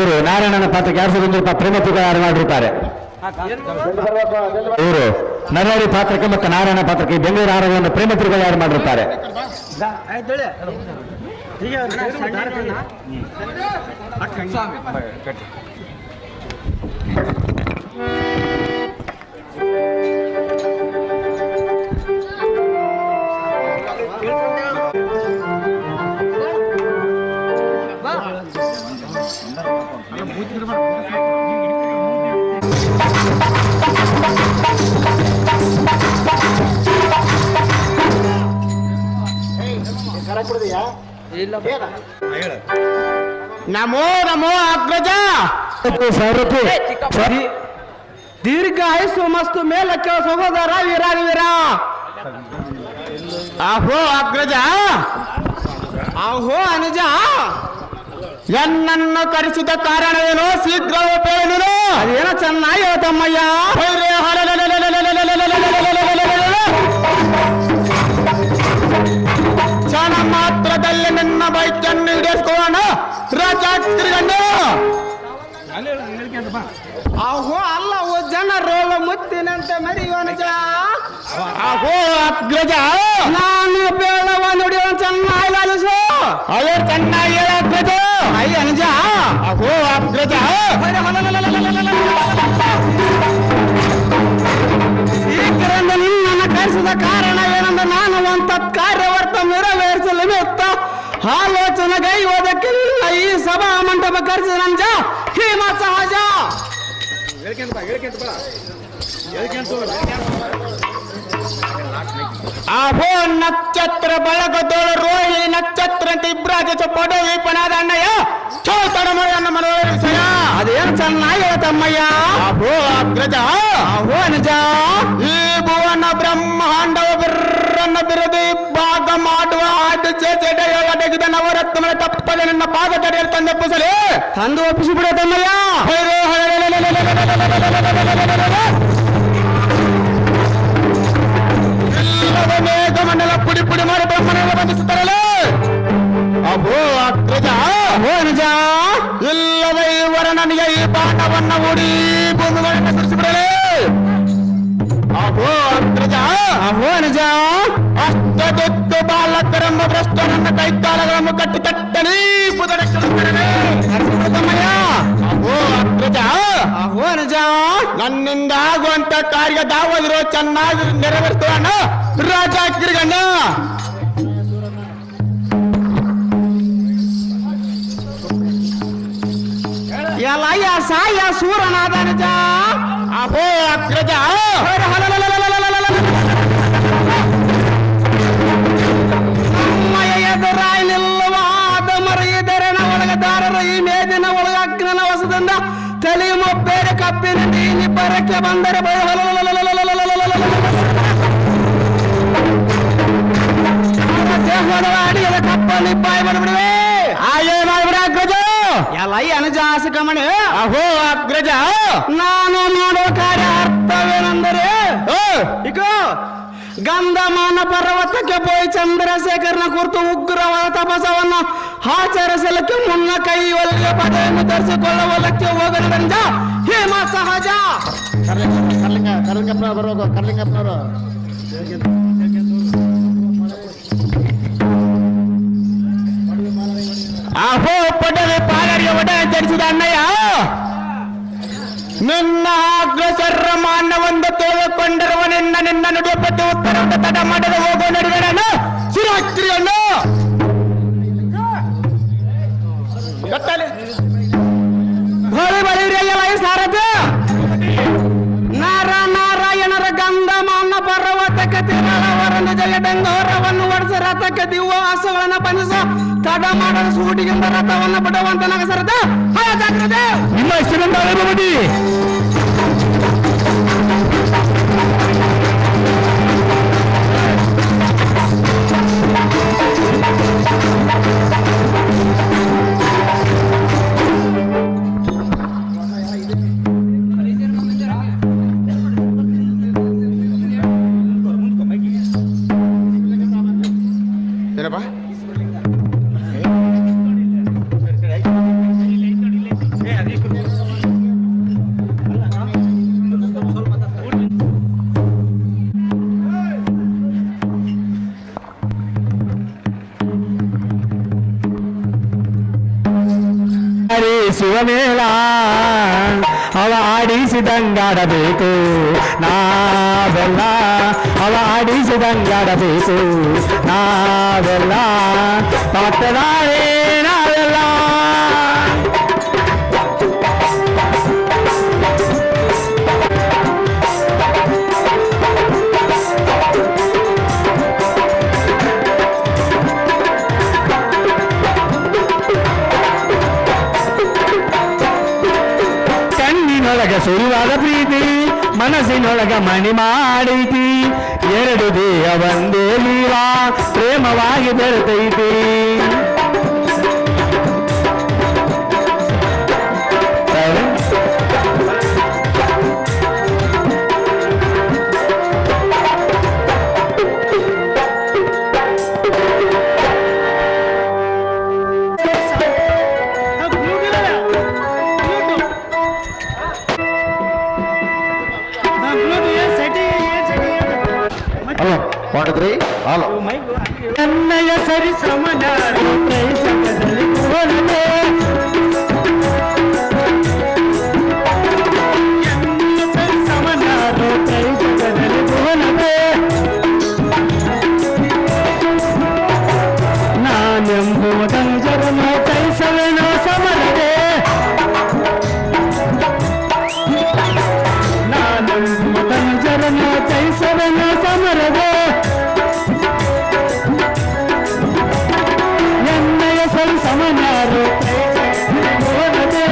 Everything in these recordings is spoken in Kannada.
ಇವರು ನಾರಾಯಣನ ಪಾತ್ರಕ್ಕೆ 2,100 ರೂಪಾಯಿ ಪ್ರೇಮತಿ ತಯಾರು ಮಾಡಿರುತ್ತಾರೆ. ಇವರು ನರಹರಿ ಪಾತ್ರಕ್ಕೆ ಮತ್ತು ನಾರಾಯಣ ಪಾತ್ರಕ್ಕೆ ಬೆಂಗಳೂರು ಆರೋಗ್ಯವನ್ನು ಪ್ರೇಮತಿ ತಯಾರು ಮಾಡಿರುತ್ತಾರೆ. ನಮೋ ನಮೋ ಅಗ್ರಜ. ದೀರ್ಘ ಆಯುಸ್ಸು ಮಸ್ತು ಮೇಲಕ್ಕೆ ಸಹೋದರ ವೀರ. ಆಹೋ ಅಗ್ರಜ, ಆಹೋ ಅನುಜ, ಎನ್ನನ್ನು ಕರೆಸಿದ ಕಾರಣವೇನು? ಶೀಘ್ರ ಉಪೇನು ಅದೇನೋ ಚೆನ್ನಾಗಿ ತಮ್ಮಯ್ಯ. ಕ್ಷಣ ಮಾತ್ರದಲ್ಲಿ ನಿನ್ನ ಬೈಕನ್ನು ಹಿಡಿಸ್ಕೋಣ ರಾಜಾಗ್ತಿಗಂಡು. ಆಹೋ ಅಲ್ಲ ಜನರೋಳ ಮುತ್ತಿನಂತೆ ಮರಿಯುವನುಜ. ಆಹೋ ಅಗ್ರಜ, ನಾನು ಬೇಳವ ನುಡಿಯುವ ಚೆನ್ನಾಗಿ ಆಲಿಸು. ಅಯ್ಯೋ ಚೆನ್ನಾಗಿ ಹೇಳ ಅಗ್ರಜ. ಅಯ್ಯ ಅನುಜ. ಆಹೋ ಅಗ್ರಜ, ಶೀಘ್ರ ನಿನ್ನನ್ನು ಕರೆಸಿದ ಕಾರಣವೇನೆಂದು ನಾನು ಒಂದು ಕಾರ್ಯವರ್ತ ನೆರವೇರಿಸಲು ನಿಮಿತ್ತ ಆಲೋಚನೆಗೈಯುವುದಕ್ಕಿಲ್ಲ ಈ ಸಭಾ ಮಂಟಪ ಕರೆಸಿದ ನಂಜ ಹೀಮ ಸಹಜ. ಆಹೋ ನಕ್ಷತ್ರ ಬಳಗದೋಳು ರೋಹಿಣಿ ನಕ್ಷತ್ರ ಅಂತ ಇಬ್ರಾಜ ಪೊಡವಿ ಪಣದ ಅಣ್ಣಯ್ಯ ಚೌತಡ ಮಳೆಯನ್ನ ಮನೋರಿಸಯ. ಅದೇನು ಚೆನ್ನಾಗಿ ತಮ್ಮಯ್ಯ. ಆಹೋ ಅಗ್ರಜ, ಆಹೋ ನಿಜ. ಈ ಭುವನ ಬ್ರಹ್ಮಾಂಡವ ಬಿರ್ರನ್ನ ಬಿರದಿ ಭಾಗ ಮಾಡುವ ಅಡಗಿದ ನವರತ್ನ ತಪ್ಪದೆ ನನ್ನ ಪಾದ ತಡೆಯಲ್ಲಿ ತಂದೊಪ್ಪಿಸಲಿ. ತಂದು ಒಪ್ಪಿಸಿ ಬಿಡ ತಮ್ಮಯ್ಯ. ಮೇಘಮಂಡಲ ಪುಡಿ ಪುಡಿ ಮಾಡಿ ಬ್ರಹ್ಮನೆಲ್ಲ ಬಂಧಿಸುತ್ತಾರಲ್ಲ. ಅಭೋ ಅಗ್ರಜ, ಅಭೋ ನಿಜ. ಇಲ್ಲವೇ ಇವರ ನನಗೆ ಈ ಬಾಣವನ್ನ ಹೂಡಿ ಭೂಮಿಗಳನ್ನು ಸುರಿಸಿಬಿಡಲೇ. ಅಭೋ ಅಗ್ರಜ, ಅಭೋ ನಿಜ. ಅಷ್ಟದೊತ್ತು ಬಾಲಕರೆಂಬ ಭ್ರಷ್ಟನನ್ನ ಕೈಕಾಲಗಳನ್ನು ಕಟ್ಟಿ ತಟ್ಟಲಿ ಬುದಡಕ್ಕಲೇ. ಅಭೋ ಅಗ್ರಜ, ಅಭೋ ನಿಜ. ನನ್ನಿಂದ ಆಗುವಂತ ಕಾರ್ಯ ದಾವದಿರೋ ಚೆನ್ನಾಗಿ ನೆರವೇರಿಸೋಣ ರಾಜ ಕಿರಿಗಣ್ಣ. ಎಲ್ಲಯ್ಯ ಸಾಯ ಸೂರನಾದ ನಿಜ. ಅಭೋ ಅಗ್ರಜ, ಎದುರಾಯಿ ನಿಲ್ಲವಾದ ಮರೆಯಿದರೆನ ಒಳಗದಾರರು ಈ ಮೇದಿನ ಒಳಗ ಅಗ್ನನ ವಸದಿಂದ ತಲೆ ಮೊಬ್ಬೆರೆ ಕಪ್ಪಿನ ನೀನಿ ಬರಕ್ಕೆ ಬಂದರೆ ದೇಹದ ಅಡಿಯದ ಕಪ್ಪ ನಿಪ್ಪಾಯಿ ಬಂದ್ಬಿಡುವೆ. ಆಯೇ ಮಾಡಿಬಿಡ ಅಗ್ರಜ. ಎಲ್ಲ ಈ ಅನುಜಾಸ ಗಮನೆ. ಅಹೋ ಅಗ್ರಜ, ನಾನು ಮಾಡುವ ಕಾರ್ಯ ಅರ್ಥವೇನೆಂದರೆ ಈಗ ಗಂಧಮಾನ ಪರ್ವತಕ್ಕೆ ಹೋಗಿ ಚಂದ್ರಶೇಖರನ ಕುರಿತು ಉಗ್ರವಾದ ತಪಸವನ್ನು ಆಚರಿಸಲಿಕ್ಕೆ ಮುನ್ನ ಕೈ ಒಳಗೆ ಪದೆಯನ್ನು ಧರಿಸಿಕೊಳ್ಳುವಲಕ್ಕೆ ಹೋಗಲಿಂದ ಹೇಮ ಸಹಜ. ಕರ್ಲಿಂಗಪ್ಪನವರು ಕರ್ಲಿಂಗಪ್ಪನವರು ಅಹೋ ಪಡವೆ ಪಾಲರಿಗೆ ಒಡ ಧರಿಸಿದ ಅಣ್ಣಯ್ಯ, ನಿನ್ನ ಅಗ್ರಸರ ಮಾನವೊಂದು ತೋಳಿಕೊಂಡಿರುವ ನಿನ್ನ ನುಡಿಯಪಟ್ಟು ಉತ್ತರವನ್ನು ತಡ ಮಾಡದೆ ಹೋಗುವ ನಡುವೆಯನ್ನು ಶಿರಾಕ್ರಿಯನ್ನು ಬಳಿ ಬಳಿರಿಯಲ್ಲ ಈ ಸಾರಥಿ. ನಾರಾಯಣರ ಗಂಧಮಾನ ಪರ್ವತಕ್ಕೆ ತಿರುಳವರನ್ನು ಜಗಡಂಗೋರವನ್ನು ಒಡಿಸಿ ರಥಕ್ಕೆ ದಿವ್ಯವಾಸಗಳನ್ನು ಬಂಧಿಸ ತಡ ಮಾಡಲು ಸೂಟಿಗಿಂದ ರಥವನ್ನು ಬಿಡುವಂತ ನಗಸರದ ನಿಮ್ಮ ಹೆಸರಿಂದ ಅನುಭವದಿ. ಏನಪ್ಪ ಬಾರಿ ಶಿವಮೇಳ ಅವ ಆಡಿಸಿದಂಗಾಡಬೇಕು ನಾವೆಲ್ಲ ಅವ ಆಡಿಸಿದಂಗಾಡಬೇಕು ನಾವೆಲ್ಲ ಪಾತ್ರಧಾರೆ ನಾವೆಲ್ಲ ಕಣ್ಣಿನೊಳಗ ಸುರಿವಾದ ಪ್ರೀತಿ ಮನಸ್ಸಿನೊಳಗ ಮಣಿ ಮಾಡೈತಿ ಎರಡು ದೇಹ ಒಂದೇ ಜೀವ ಪ್ರೇಮವಾಗಿ ಬೆರೆತೈತಿ ಹಲೋ ಮಾಡಿದ್ರಿ ಹಲೋ ನನ್ನಯ ಸರಿ ಸಮನಾರಿ ಜಗದಲ್ಲಿ ಹೋಲನೆ ನನ್ನ ಸರಿ ಸಮನಾರು ಜಗದಲ್ಲಿ ಹೋಲನೆ ನಾನೆಂಬುವುದಂಜರನು ಕೈಸವೆನೋ ಸಮರದೆ ನಾನೆಂಬುವುದಂಜರನು ಕೈಸವೆನೋ ಸಮರದೆ ಎನ್ನಯ ಸರಿ ಸಮನಾರು ಹೋಲದೆ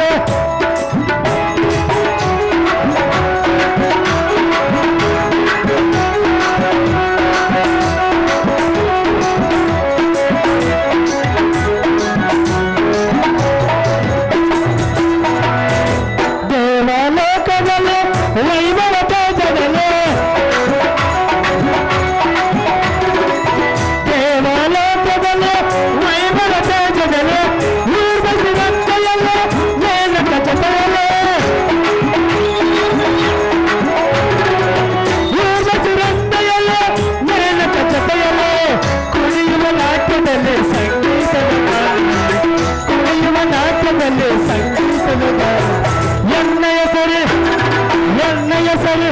ದೇವಲೋಕದಲ್ಲಿ ವೈಭವ ತೇಜದಲ್ಲಿ ದೇವಲೋಕದಲ್ಲಿ ವೈಭವ ತೇಜದಲ್ಲಿ ಊರ್ವಶಿವಂತೆಯಲ್ಲಿ ಮೇಲಕ ಜೊತೆಯಲ್ಲಿ ಊರ್ವಶಿವಂತೆಯಲ್ಲಿ ಮೇಲಕ ಜೊತೆಯಲ್ಲಿ ಕುಣಿಯುವ ನಾಟ್ಯದಲ್ಲಿ ಸಂಗೀತದ ಕುಣಿಯುವ ನಾಟ್ಯದಲ್ಲಿ ಸಂಗೀತದ ಎನ್ನಯ ಸರಿ ಎನ್ನಯ ಸರಿ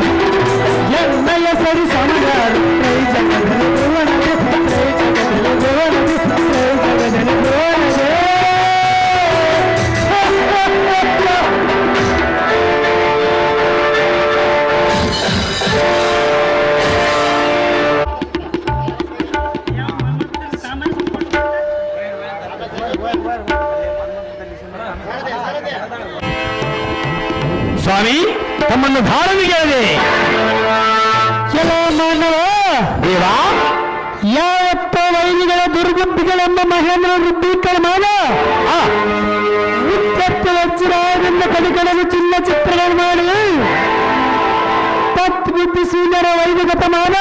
ಎನ್ನಯ ಸರಿ ಸಮಯಾರು ಕೈ ಜಗದಲ್ಲಿ ಗೋವನದೆ ಕೈ ಜಗದಲ್ಲಿ ಗೋವನದೆ ಕೈ ಜಗದಲ್ಲಿ ಗೋವನದೆ ಸ್ವಾಮಿ ತಮ್ಮನ್ನು ಧಾರಣೆಗೆ ಹೇಳಿದೆ ಕೆಲ ಮಾನವ ದೇವಾ ಯಾವತ್ತ ವೈರಿಗಳ ದುರ್ಗುಪ್ಪಿಗಳೆಂಬ ಮಹೇಂದ್ರ ರುಬ್ಬೀಕರ ಮಾಡ ಉತ್ತಪ್ಪ ವಜ್ರದಿಂದ ಕಲಿಕಡಲು ಚಿನ್ನ ಚಿತ್ರಗಳು ಮಾಡಿ ತತ್ ಬುದ್ಧಿ ಸುಂದರ ವೈದಿಕತ ಮಾಡ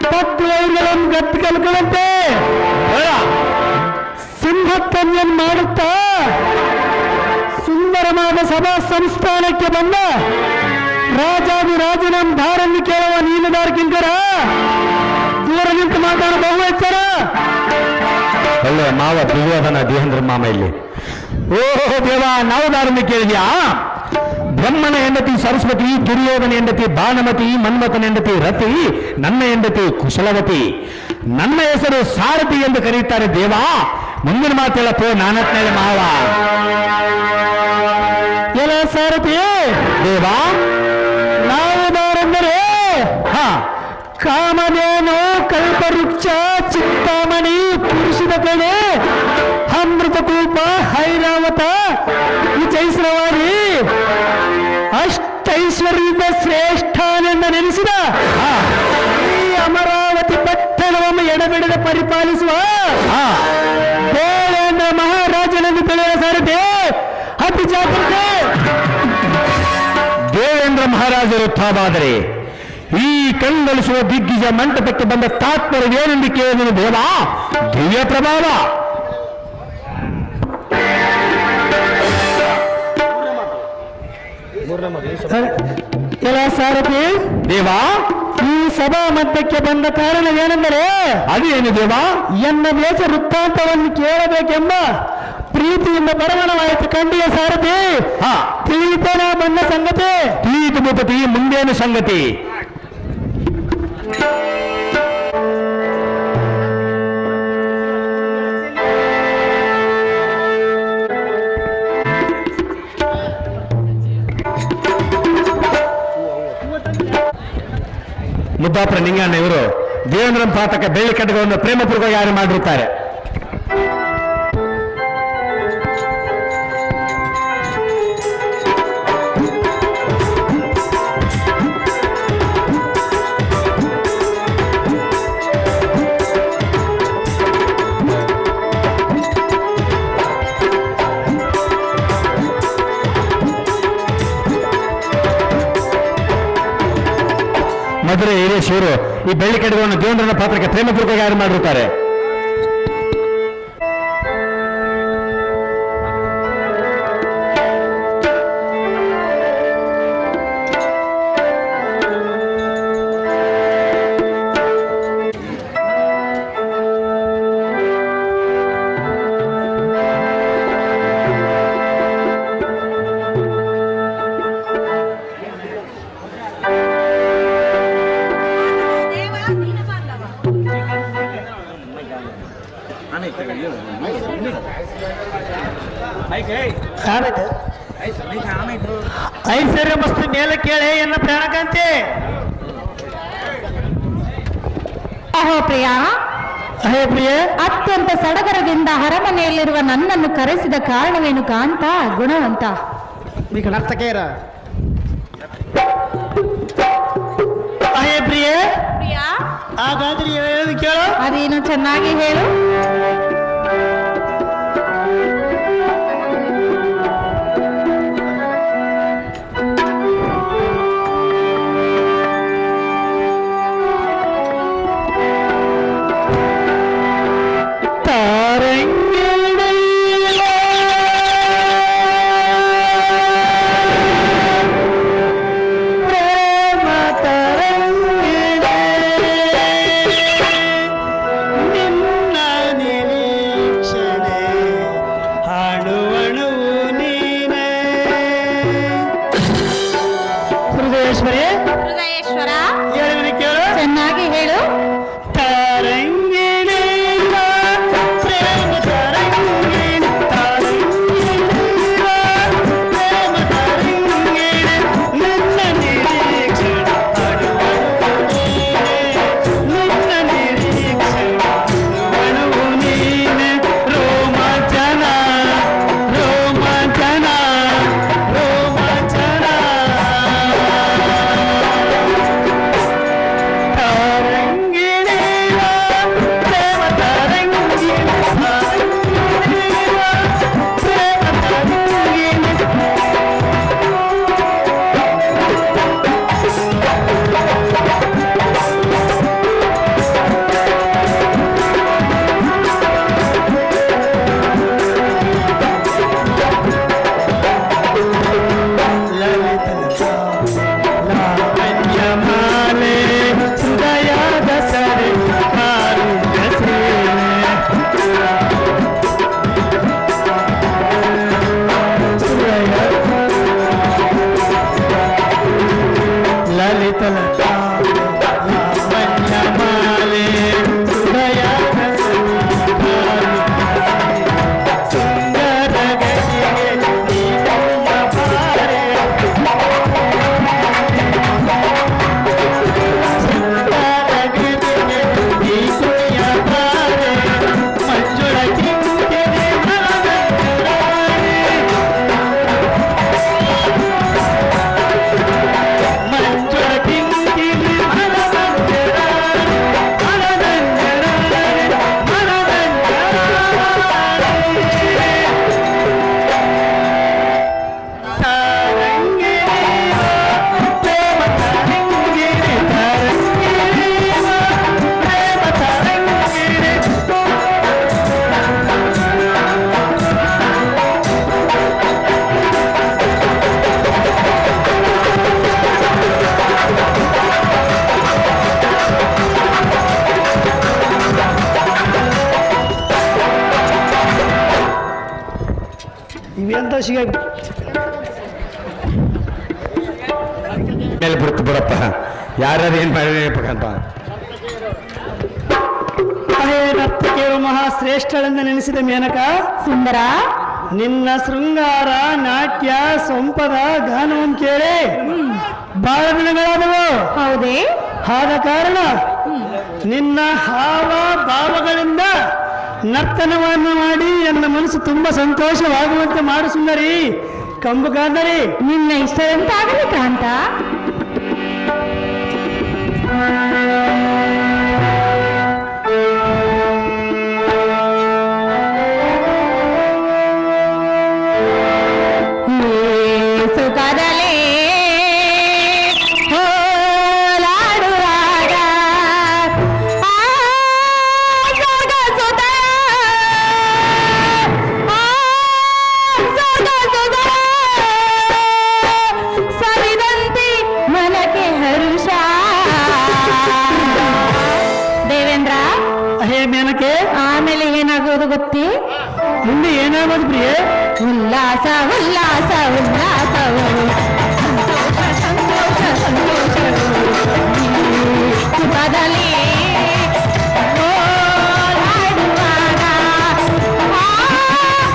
ತತ್ ವೈರಿಗಳನ್ನು ಗಟ್ಟಿ ಕಲ್ಕೊಳ್ಳಂತೆ ಸಿಂಹಕನ್ಯನ್ ಮಾಡುತ್ತಾ ಸುಂದರವಾದ ಸಭಾ ಸಂಸ್ಥಾನಕ್ಕೆ ಬಂದ ರಾಜಾದಿರಾಜನ ಧಾರನ್ನು ಕೇಳುವ ನೀಲದಾರ ಕಿಂಕರ ದೂರ ನಿಂತು ಮಾತಾಡ ಬಹು ಎಚ್ಚರ ಒಳ್ಳೆ ಮಾವ ದುರ್ಯೋಧನ ದೇಹೇಂದ್ರ ಮಾಮ ಇಲ್ಲಿ ಓಹೋ ದೇವ ನಾವು ಧಾರನ್ನು ಕೇಳಿದ್ಯಾ ಬ್ರಹ್ಮನ ಹೆಂಡತಿ ಸರಸ್ವತಿ ದುರ್ಯೋಧನ ಹೆಂಡತಿ ಬಾಣಮತಿ ಮನ್ಮಥನ ಹೆಂಡತಿ ರತಿ ನನ್ನ ಹೆಂಡತಿ ಕುಶಲವತಿ ನನ್ನ ಹೆಸರು ಸಾರಥಿ ಎಂದು ಕರೆಯುತ್ತಾರೆ ದೇವ ಮುಂದಿನ ಮಾತು ಹೇಳಪ್ಪೋ ನಾನತ್ನೇಳೆ ಮಾವ ಎಲ್ಲ ಸಾರಥಿ ದೇವ ನಾವು ಬಾರೆಂದರೆ ಕಾಮಧೇನು ಕಲ್ಪವೃಕ್ಷ ಚಿಂತಾಮಣಿ ಪುರುಷದ ಕಡೆ ಅಮೃತಕೂಪ ಐರಾವತ ವಿಜಯಶ್ರವಾರಿ ಅಷ್ಟೈಶ್ವರ್ಯದಿಂದ ಶ್ರೇಷ್ಠನೆಂದು ನೆನೆಸಿದ ಈ ಅಮರಾವತಿ ಪಟ್ಟಣವನ್ನು ಎಡಬಿಡದೆ ಪರಿಪಾಲಿಸುವ ದೇವೇಂದ್ರ ಮಹಾರಾಜನೆಂದು ತಿಳಿಯುವ ಸಾರಥಿ ಅತಿ ಜಾಗೃತೆ ದೇವೇಂದ್ರ ಮಹಾರಾಜರು ತಾವಾದರೆ ಈ ಕಣ್ಗಳಿಸುವ ದಿಗ್ಗಜ ಮಂಟಪಕ್ಕೆ ಬಂದ ತಾತ್ಪರ್ಯ ಏನೆಂದು ಕೇಳಿದನು ದೇವ ದಿವ್ಯ ಪ್ರಭಾವ ಎಲ್ಲ ಸಾರಥಿ ದೇವ ಈ ಸಭಾ ಮಧ್ಯಕ್ಕೆ ಬಂದ ಕಾರಣ ಏನೆಂದರೆ ಅದೇನು ದೇವ ಎನ್ನ ದೇಶ ವೃತ್ತಾಂತವನ್ನು ಕೇಳಬೇಕೆಂಬ ಪ್ರೀತಿಯಿಂದ ಬರವಣವಾಯಿತು ಕಂಡಿಯ ಸಾರಥಿ. ಹಾ ತಿಳಿಯುತ್ತೇನ ಬಂದ ಸಂಗತಿ. ತಿಳಿಯಿತು ಭೂಪತಿ, ಮುಂದೇನು ಸಂಗತಿ? ಮುದ್ದಾಪುರ ನಿಂಗಣ್ಣ ಇವರು ದೇವೇಂದ್ರನ ಪಾತಕ ಬೆಳ್ಳಿ ಕಡ್ಗವನ್ನು ಪ್ರೇಮಪೂರ್ವಕವಾಗಿ ಯಾರು ಮಾಡಿರುತ್ತಾರೆ. ಮಧುರೆ ಹಿರೇಶ್ ಇವರು ಈ ಬೆಳ್ಳಿ ಕಡ್ಗವನ್ನು ದೇವೇಂದ್ರನ ಪಾತ್ರಕ್ಕೆ ಪ್ರೇಮಪೂರ್ವಕವಾಗಿ ಯಾರು ಮಾಡಿರುತ್ತಾರೆ. ಐಶ್ವರ್ಯ ಮಸ್ತು ಮೇಲೆ ಕೇಳೆ ಎನ್ನ ಪ್ರಾಣಕಾಂತಿ. ಅಹೋ ಪ್ರಿಯ, ಹೇ ಪ್ರಿಯೆ, ಅತ್ಯಂತ ಸಡಗರದಿಂದ ಅರಮನೆಯಲ್ಲಿರುವ ನನ್ನನ್ನು ಕರೆಸಿದ ಕಾರಣವೇನು ಕಾಂತ ಗುಣವಂತ? మీకు ನರ್ತಕೇರ. ಹೇ ಪ್ರಿಯೆ, ಪ್ರಿಯ, ಹಾಗಾದ್ರೆ ಹೇಳೋದು ಕೇಳು. ಅದೇನು ಚೆನ್ನಾಗಿ ಹೇಳು. ನಿನ್ನ ಇವೆಂತ ಸಿಗ ಮೇಲೆ ಬಿಡ್ತು ಬಿಡಪ್ಪ, ಯಾರ್ಯಾರು ಏನ್ ಮಾಡಿರ್ಬೇಕಂತ. ನರ್ತಕಿಯರು ಮಹಾಶ್ರೇಷ್ಠಳೆಂದು ನೆನೆಸಿದ ಮೇನಕ, ಸುಂದರ, ನಿನ್ನ ಶೃಂಗಾರ ನಾಟ್ಯ ಸಂಪದ ಗಾನವನ್ನು ಕೇಳಿ ಬಹಳ ದಿನಗಳಾದವು. ಹೌದೇ? ಆದ ಕಾರಣ ನಿನ್ನ ಹಾವ ಭಾವಗಳಿಂದ ನರ್ತನವನ್ನು ಮಾಡಿ ನನ್ನ ಮನಸ್ಸು ತುಂಬ ಸಂತೋಷವಾಗುವಂತೆ ಮಾಡು ಸುಂದರಿ, ಕಂಬು ಕಾಂದರಿ. ನಿನ್ನ ಇಷ್ಟದಂತಾಗಲಿ ಕಾಂತ. ಸುಖದಲೇ ಹೋಲಾಡುವಾಗ ಸರಿದಂತೆ ಮನಕ್ಕೆ ಹರುಷ. ದೇವೇಂದ್ರ, ಹೇ ಮೇನಕೆ, ಆಮೇಲೆ ಏನಾಗೋದು ಗೊತ್ತೇ? ಮುಂದೆ ಏನಾಗೋದು ಪ್ರಿಯೆ? ಉಲ್ಲಾಸ ಉಲ್ಲಾಸ ಉಲ್ಲಾಸವು, ಸಂತೋಷ ಸಂತೋಷ ಸಂತೋಷವು, ಸುಖದಲ್ಲಿ ಓಲಾಡುವಾಗ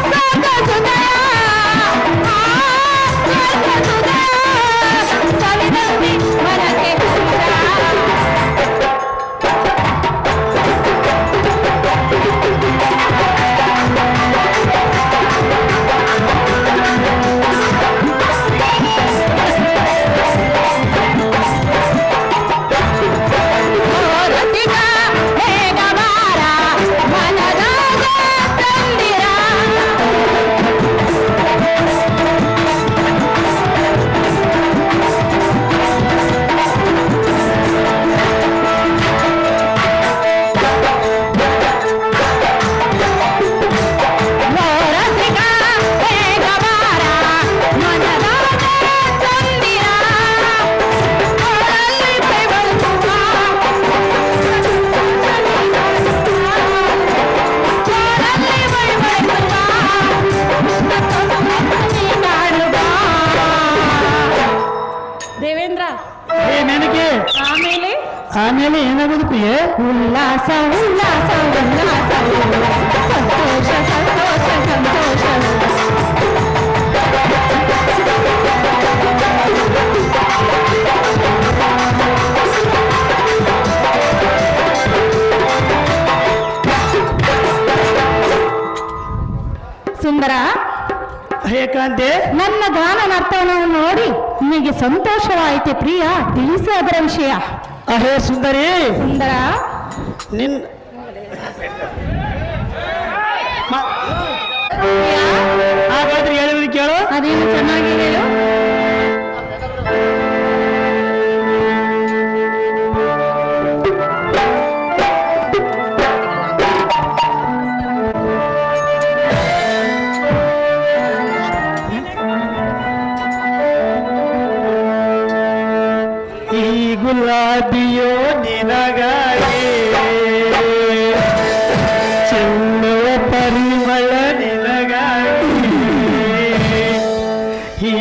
ಸ್ವರ್ಗ ಸುಧಯ, ಸ್ವರ್ಗ ಸುಧಯ, ಸವಿದಂತೆ ಮನಕ್ಕೆ ಹರುಷ. ದೇವೇಂದ್ರ, ಹೇ ಮೇನಕೆ, ಆಮೇಲೆ ಏನಾಗೋದು ಪ್ರಿಯೆ? ಉಲ್ಲಾಸ ಉಲ್ಲಾಸ ಉಲ್ಲಾಸ, ಸಂತೋಷ ಸಂತೋಷ ಸಂತೋಷ. ಸುಂದರ, ಹೇ ಕಾಂತೆ, ನನ್ನ ಗಾನ ನರ್ತನವನ್ನು ನೋಡಿ ನಿಮಗೆ ಸಂತೋಷವಾಯಿತೆ ಪ್ರಿಯ? ತಿಳಿಸಿ ಅದರ ವಿಷಯ. ಹೇ ಸುಂದರಿ, ಸುಂದರ, ನಿನ್ ಹಾಗಾದ್ರೆ ಹೇಳಿದ್ರೆ ಕೇಳು. ಅದೇನು ಚೆನ್ನಾಗಿ ಹೇಳು. ಈ ಗುಲಾಬಿಯೋ ನಿನಗಾಗಿ, ಚೆಲ್ಲುವ ಪರಿಮಳ ನಿನಗಾಗಿ, ಈ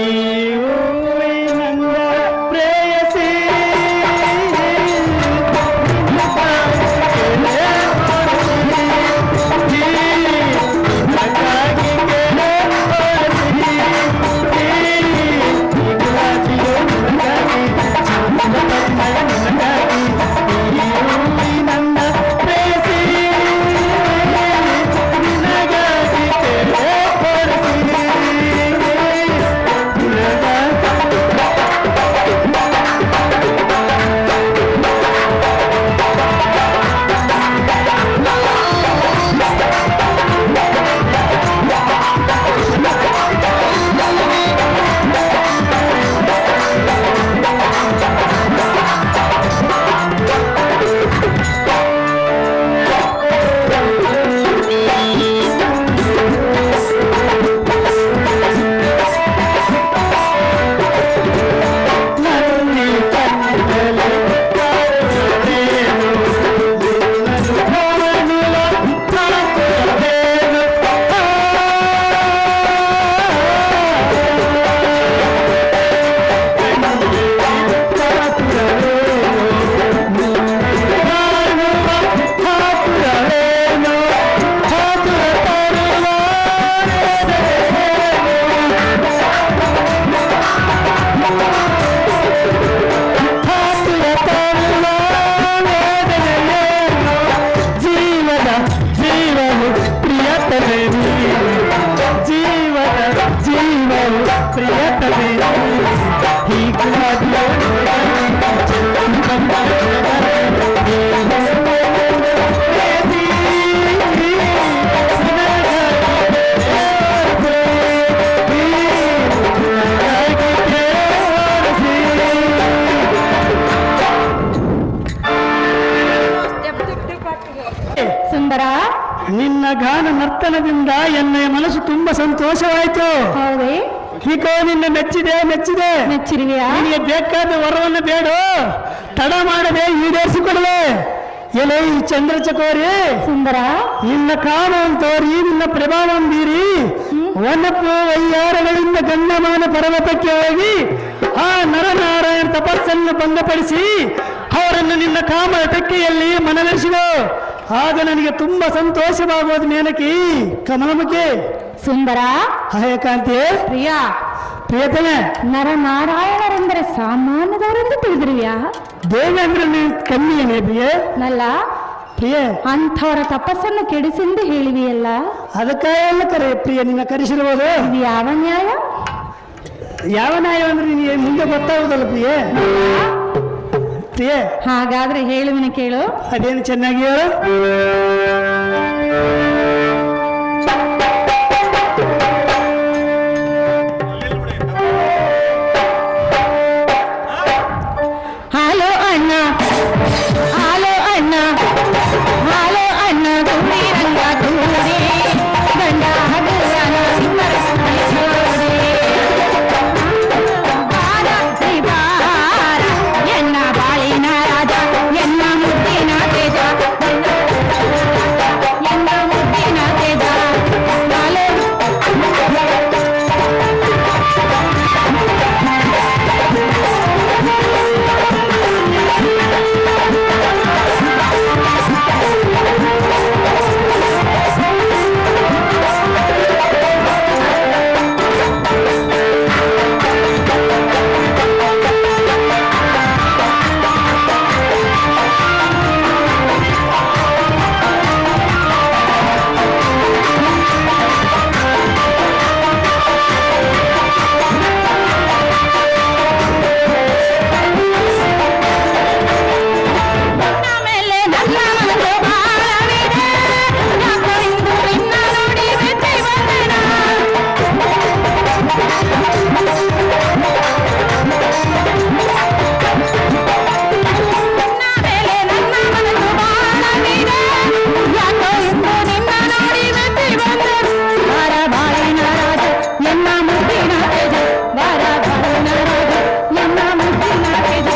ಪ್ರಿಯತಮೆ ಜೀವನ ಜೀವವು ಪ್ರಿಯತಮೆ ಹೀಗಾಗಿ ಸುಂದರ, ನಿನ್ನ ಗಾನ ನರ್ತನದಿಂದ ಎನ್ನ ಮನಸ್ಸು ತುಂಬಾ ಸಂತೋಷವಾಯಿತು. ಹೌದೇ? ಹೀಗೋ ನಿನ್ನ ಮೆಚ್ಚಿದೆ ಮೆಚ್ಚಿದೆ. ಮೆಚ್ಚಿರುವೆಯಾ? ನಿನಗೆ ಬೇಕಾದ ವರವನ್ನು ಬೇಡು, ತಡ ಮಾಡದೆ ಈಡೇರಿಸಿಕೊಡುವೆ. ಎಲೆ ಈ ಚಂದ್ರಚಕೋರಿ, ಸುಂದರ, ನಿನ್ನ ಕಾಮವನ್ನು ತೋರಿ ನಿನ್ನ ಪ್ರಭಾವಂ ಬೀರಿ ವನಪು ವೈಯಾರಗಳಿಂದ ಗಂಧಮಾನ ಪರ್ವತಕ್ಕೆ ಹೋಗಿ ಆ ನರನಾರಾಯಣ ತಪಸ್ಸನ್ನು ಭಂಗಪಡಿಸಿ ಅವರನ್ನು ನಿನ್ನ ಕಾಮದ ತೆಕ್ಕೆಯಲ್ಲಿ ಮನವರಿಸಿದ. ಆಗ ನನಗೆ ತುಂಬಾ ಸಂತೋಷವಾಗುವುದು. ಮೇನಕಿ ಕಮಲಮುಖಿ, ಸುಂದರ, ಹಯಕಾಂತಿ, ಪ್ರಿಯ, ಪ್ರಿಯತಮೆ, ನರನಾರಾಯಣರೆಂದರೆ ಸಾಮಾನ್ಯದವರೆಂದು ತಿಳಿದಿರುವ್ಯಾ? ದೇವೇಂದ್ರ ಕಮ್ಮಿಯೇ ಪ್ರಿಯೆ? ನಲ್ಲ, ಪ್ರಿಯೆ, ಅಂಥವರ ತಪಸ್ಸನ್ನು ಕೆಡಿಸೆಂದು ಹೇಳಿದೆಯಲ್ಲ, ಅದಕ್ಕಾಗೆಲ್ಲ ಕರೆ ಪ್ರಿಯ ನಿನ್ನ ಕರೆಸಿರುವುದು. ಇದು ಯಾವ ನ್ಯಾಯ? ಯಾವ ನ್ಯಾಯ ಅಂದ್ರೆ ನಿನಗೆ ಮುಂದೆ ಗೊತ್ತಾಗುದಲ್ಲ ಪ್ರಿಯೆ. ಪ್ರಿಯೆ, ಹಾಗಾದ್ರೆ ಹೇಳುವಿನ ಕೇಳು. ಅದೇನು ಚೆನ್ನಾಗಿ ಹೇಳು. ಹಾಲೋ ಅಣ್ಣ, ಹಾಲೋ ಅಣ್ಣ, ಹಾಲೋ ಅಣ್ಣ, ಗುಂಡಿ ರಂಗ ಗುಂಡಿ ಗಂಡ ಹಗುರನ ಮರಸೋಡೆ. ಬಾರ ಶ್ರೀ ಬಾರ ಎನ್ನ ಬಾಳಿನ ರಾಜ, ಎನ್ನ ಮುದ್ದಿನ ತೇಜ, ಎನ್ನ ಮುದ್ದಿನ ತೇಜ. ಹಾಲೋ ಮೇಲೆ ನನ್ನ ಮನಸ್ಸು ಭಾರವಿದೆ, ಯಾಕೋ ಇಂದು ನಿನ್ನ ನೋಡಿ ಮೆಚ್ಚಿ ಬಂದೆನ. ನಿನ್ನ ಮೇಲೆ ನನ್ನ ಮನಸ್ಸು ಭಾರವಿದೆ, ಯಾಕೋ ಇಂದು ನಿನ್ನ ನೋಡಿ ಮೆಚ್ಚಿ ಬಂದೆನು. ಬಾರ ಬಾಳಿನ ರಾಜ ಎನ್ನ ಮುದ್ದಿನ ತೇಜ, ಬಾರ ಬಾಳಿನ ರಾಜ ಎನ್ನ ಮುದ್ದಿನ ತೇಜ.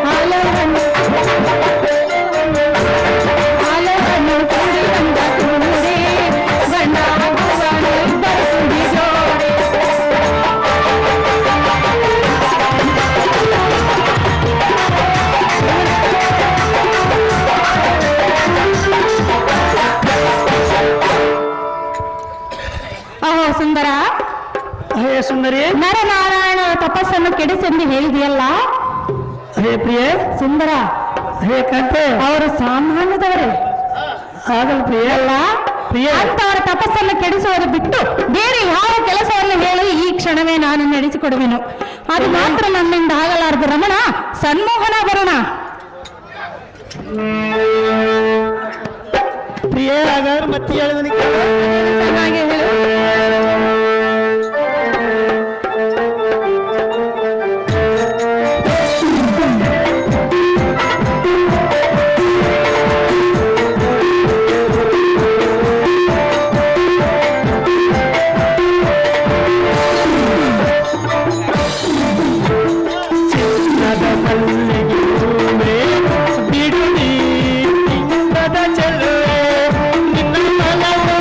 ಹಾಲೋ ಹಾಲವನ್ನು ಕೂಡಿ ಬಂದ ಕೂಡೆ ಗಂಡ ಹಗುವನು ಇಬ್ಬರು ಕೂಡಿ ಜೋಡೆ. ಅಹೋ ಸುಂದರ, ಹೇ ಸುಂದರಿ, ನರನಾರಾಯಣ ತಪಸ್ಸನ್ನು ಕೆಡಿಸೆಂದು ಹೇಳಿದೆಯಲ್ಲ ಹೇ ಪ್ರಿಯೆ, ಸುಂದರ, ಹೇ ಕಾಂತೆ, ಅವರು ಸಾಮಾನ್ಯದವರೇ ಆಗಲ್ಲ ಪ್ರಿಯೆ. ಅಲ್ಲ. ಪ್ರಿಯ, ಅಂತವರ ತಪಸ್ಸನ್ನು ಕೆಡಿಸುವುದು ಬಿಟ್ಟು ಬೇರೆ ಯಾವ ಕೆಲಸವನ್ನು ಹೇಳಿ ಈ ಕ್ಷಣವೇ ನಾನು ನಡೆಸಿಕೊಡುವೆನು. ಅದು ಮಾತ್ರ ನನ್ನಿಂದ ಆಗಲಾರದು. ರಮಣ, ಸನ್ಮೋಹನ ಬರೋಣ. ಪ್ರಿಯೆ, ಹಾಗಾದ್ರೆ ಮತ್ತೆ ಹೇಳುವನಿಗೆ ಚೆನ್ನಾಗಿ ಹೇಳು. ಚಿನ್ನದ ಮಲ್ಲಿಗೆ ಹೂವೇ, ಬಿಡು ನೀ ಚಿನ್ನದ ಚೆಲುವೆ, ನಿನ್ನ ಮನವು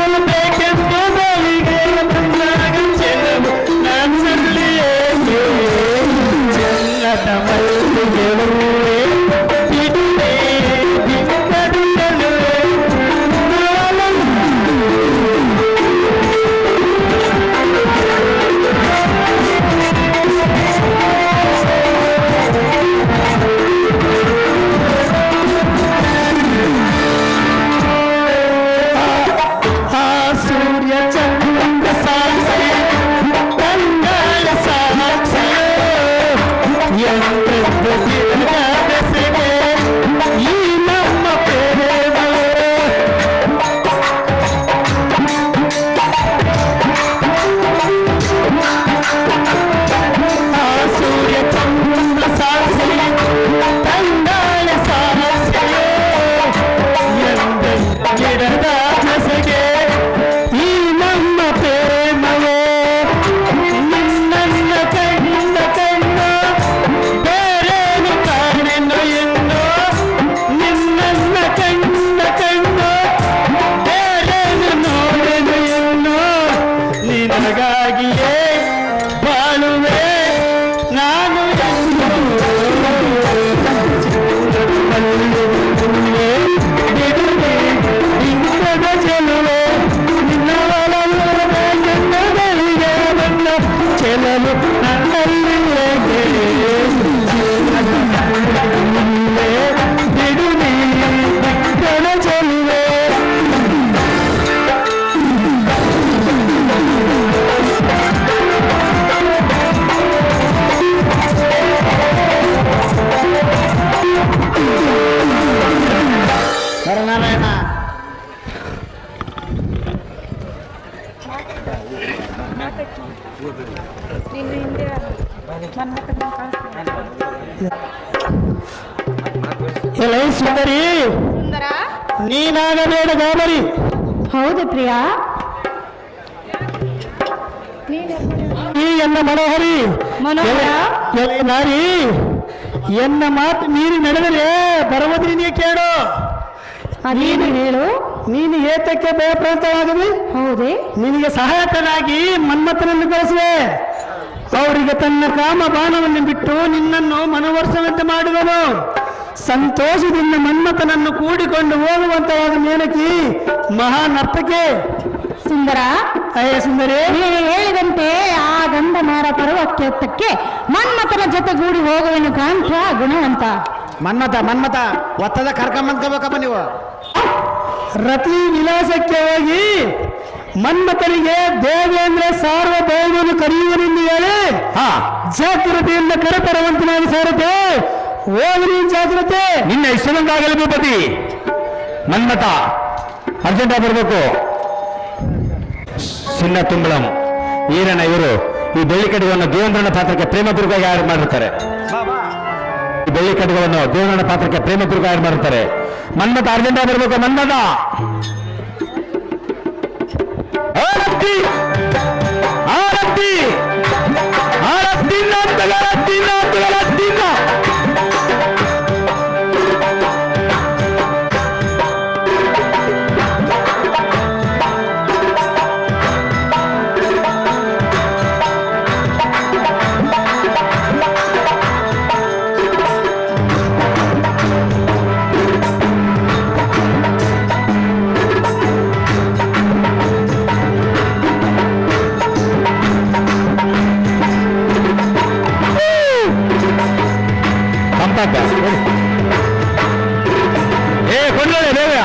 ಬರಲು ನನ್ನಲ್ಲಿ ಏಕೆ? ಬಿಡು ನೀ ಕಣ ಚೆಲುವೆ. ನಾರಾಯಣ ಎಲೈ ಸುಂದರಿ, ಸುಂದರ, ನೀನಾಗಬೇಡ ಗಾಬರಿ. ಹೌದು ಪ್ರಿಯಾ. ಈ ಎನ್ನ ಮನೋಹರಿ, ಮನೋಹರ. ಎಲೆ ನಾರಿ, ಎನ್ನ ಮಾತು ಮೀರಿ ನಡೆದರೆ ಬರವದ್ರಿನಿಯ ಕೇಳು. ಅದೇನು ಹೇಳು. ನೀನು ಏತಕ್ಕೆ ಭಯಪ್ರಾಂತವಾಗಲಿ? ಹೌದೇ? ನಿನಗೆ ಸಹಾಯಕನಾಗಿ ಮನ್ಮಥನನ್ನು ಕಳಿಸುವೆ. ಅವರಿಗೆ ತನ್ನ ಕಾಮ ಬಾಣವನ್ನು ಬಿಟ್ಟು ನಿನ್ನನ್ನು ಮನವರ್ಷವಂತೆ ಮಾಡಿದನು. ಸಂತೋಷದಿಂದ ಮನ್ಮಥನನ್ನು ಕೂಡಿಕೊಂಡು ಹೋಗುವಂತವಾದ ಮೇನಕಿ ಮಹಾ ನರ್ತಕೆ. ಸುಂದರ, ಅಯ್ಯ ಸುಂದರಿ, ನೀನು ಹೇಳಿದಂತೆ ಆ ಗಂಧಮಾರ ಪರ್ವತಕ್ಕೆ ಮನ್ಮಥನ ಜೊತೆಗೂಡಿ ಹೋಗುವನು ಕಾಂತ ಗುಣವಂತ. ಮನ್ಮಥ ಒತ್ತದ ಕರ್ಕೊಂಬಂದ್ಕೋಬೇಕಪ್ಪ ನೀವು. ರತಿ ವಿಲಾಸಕ್ಕೆ ಹೋಗಿ ಮನ್ಮಥನಿಗೆ ದೇವೇಂದ್ರ ಸಾರ್ವಭೌಮನು ಕರೆಯುವನೆಂದು ಹೇಳಿ ಜಾಗೃತಿಯಿಂದ ಕರೆತರುವಂತನಾಗಿ ಸಾರತೆ. ಹೋಗಲಿ ಜಾಗೃತಿ. ನಿನ್ನ ಇಷ್ಟನಂತಾಗಲಿ ಭೂಪತಿ. ಮನ್ಮಥ ಅರ್ಜೆಂಟ್ ಬರಬೇಕು. ಸಿನ್ನ ತುಂಬಳಂ ಈರಣ್ಣ ಇವರು ಈ ಬೆಳ್ಳಿ ಕಡಗವನ್ನು ದೇವೇಂದ್ರನ ಪಾತ್ರಕ್ಕೆ ಪ್ರೇಮಪೂರ್ವಕವಾಗಿ ಆಯ್ಕೆ ಮಾಡಿರ್ತಾರೆ. ಈ ಬೆಳ್ಳಿ ಕಡಗವನ್ನು ದೇವೇಂದ್ರನ ಪಾತ್ರಕ್ಕೆ ಪ್ರೇಮಪೂರ್ವಕ ಆಯ್ಕೆ ಮಾಡಿರ್ತಾರೆ. ಮನ್ಮಥ ಅರ್ಜೆಂಟ್ ಬರಬೇಕು. ಮನ್ಮಥ ಆರತಿ ಆರತಿ ಆರತಿನ ತಗರತಿನ ತಗರತಿನ. ಕೊಂಡ್ರೆ ಬೇಗ.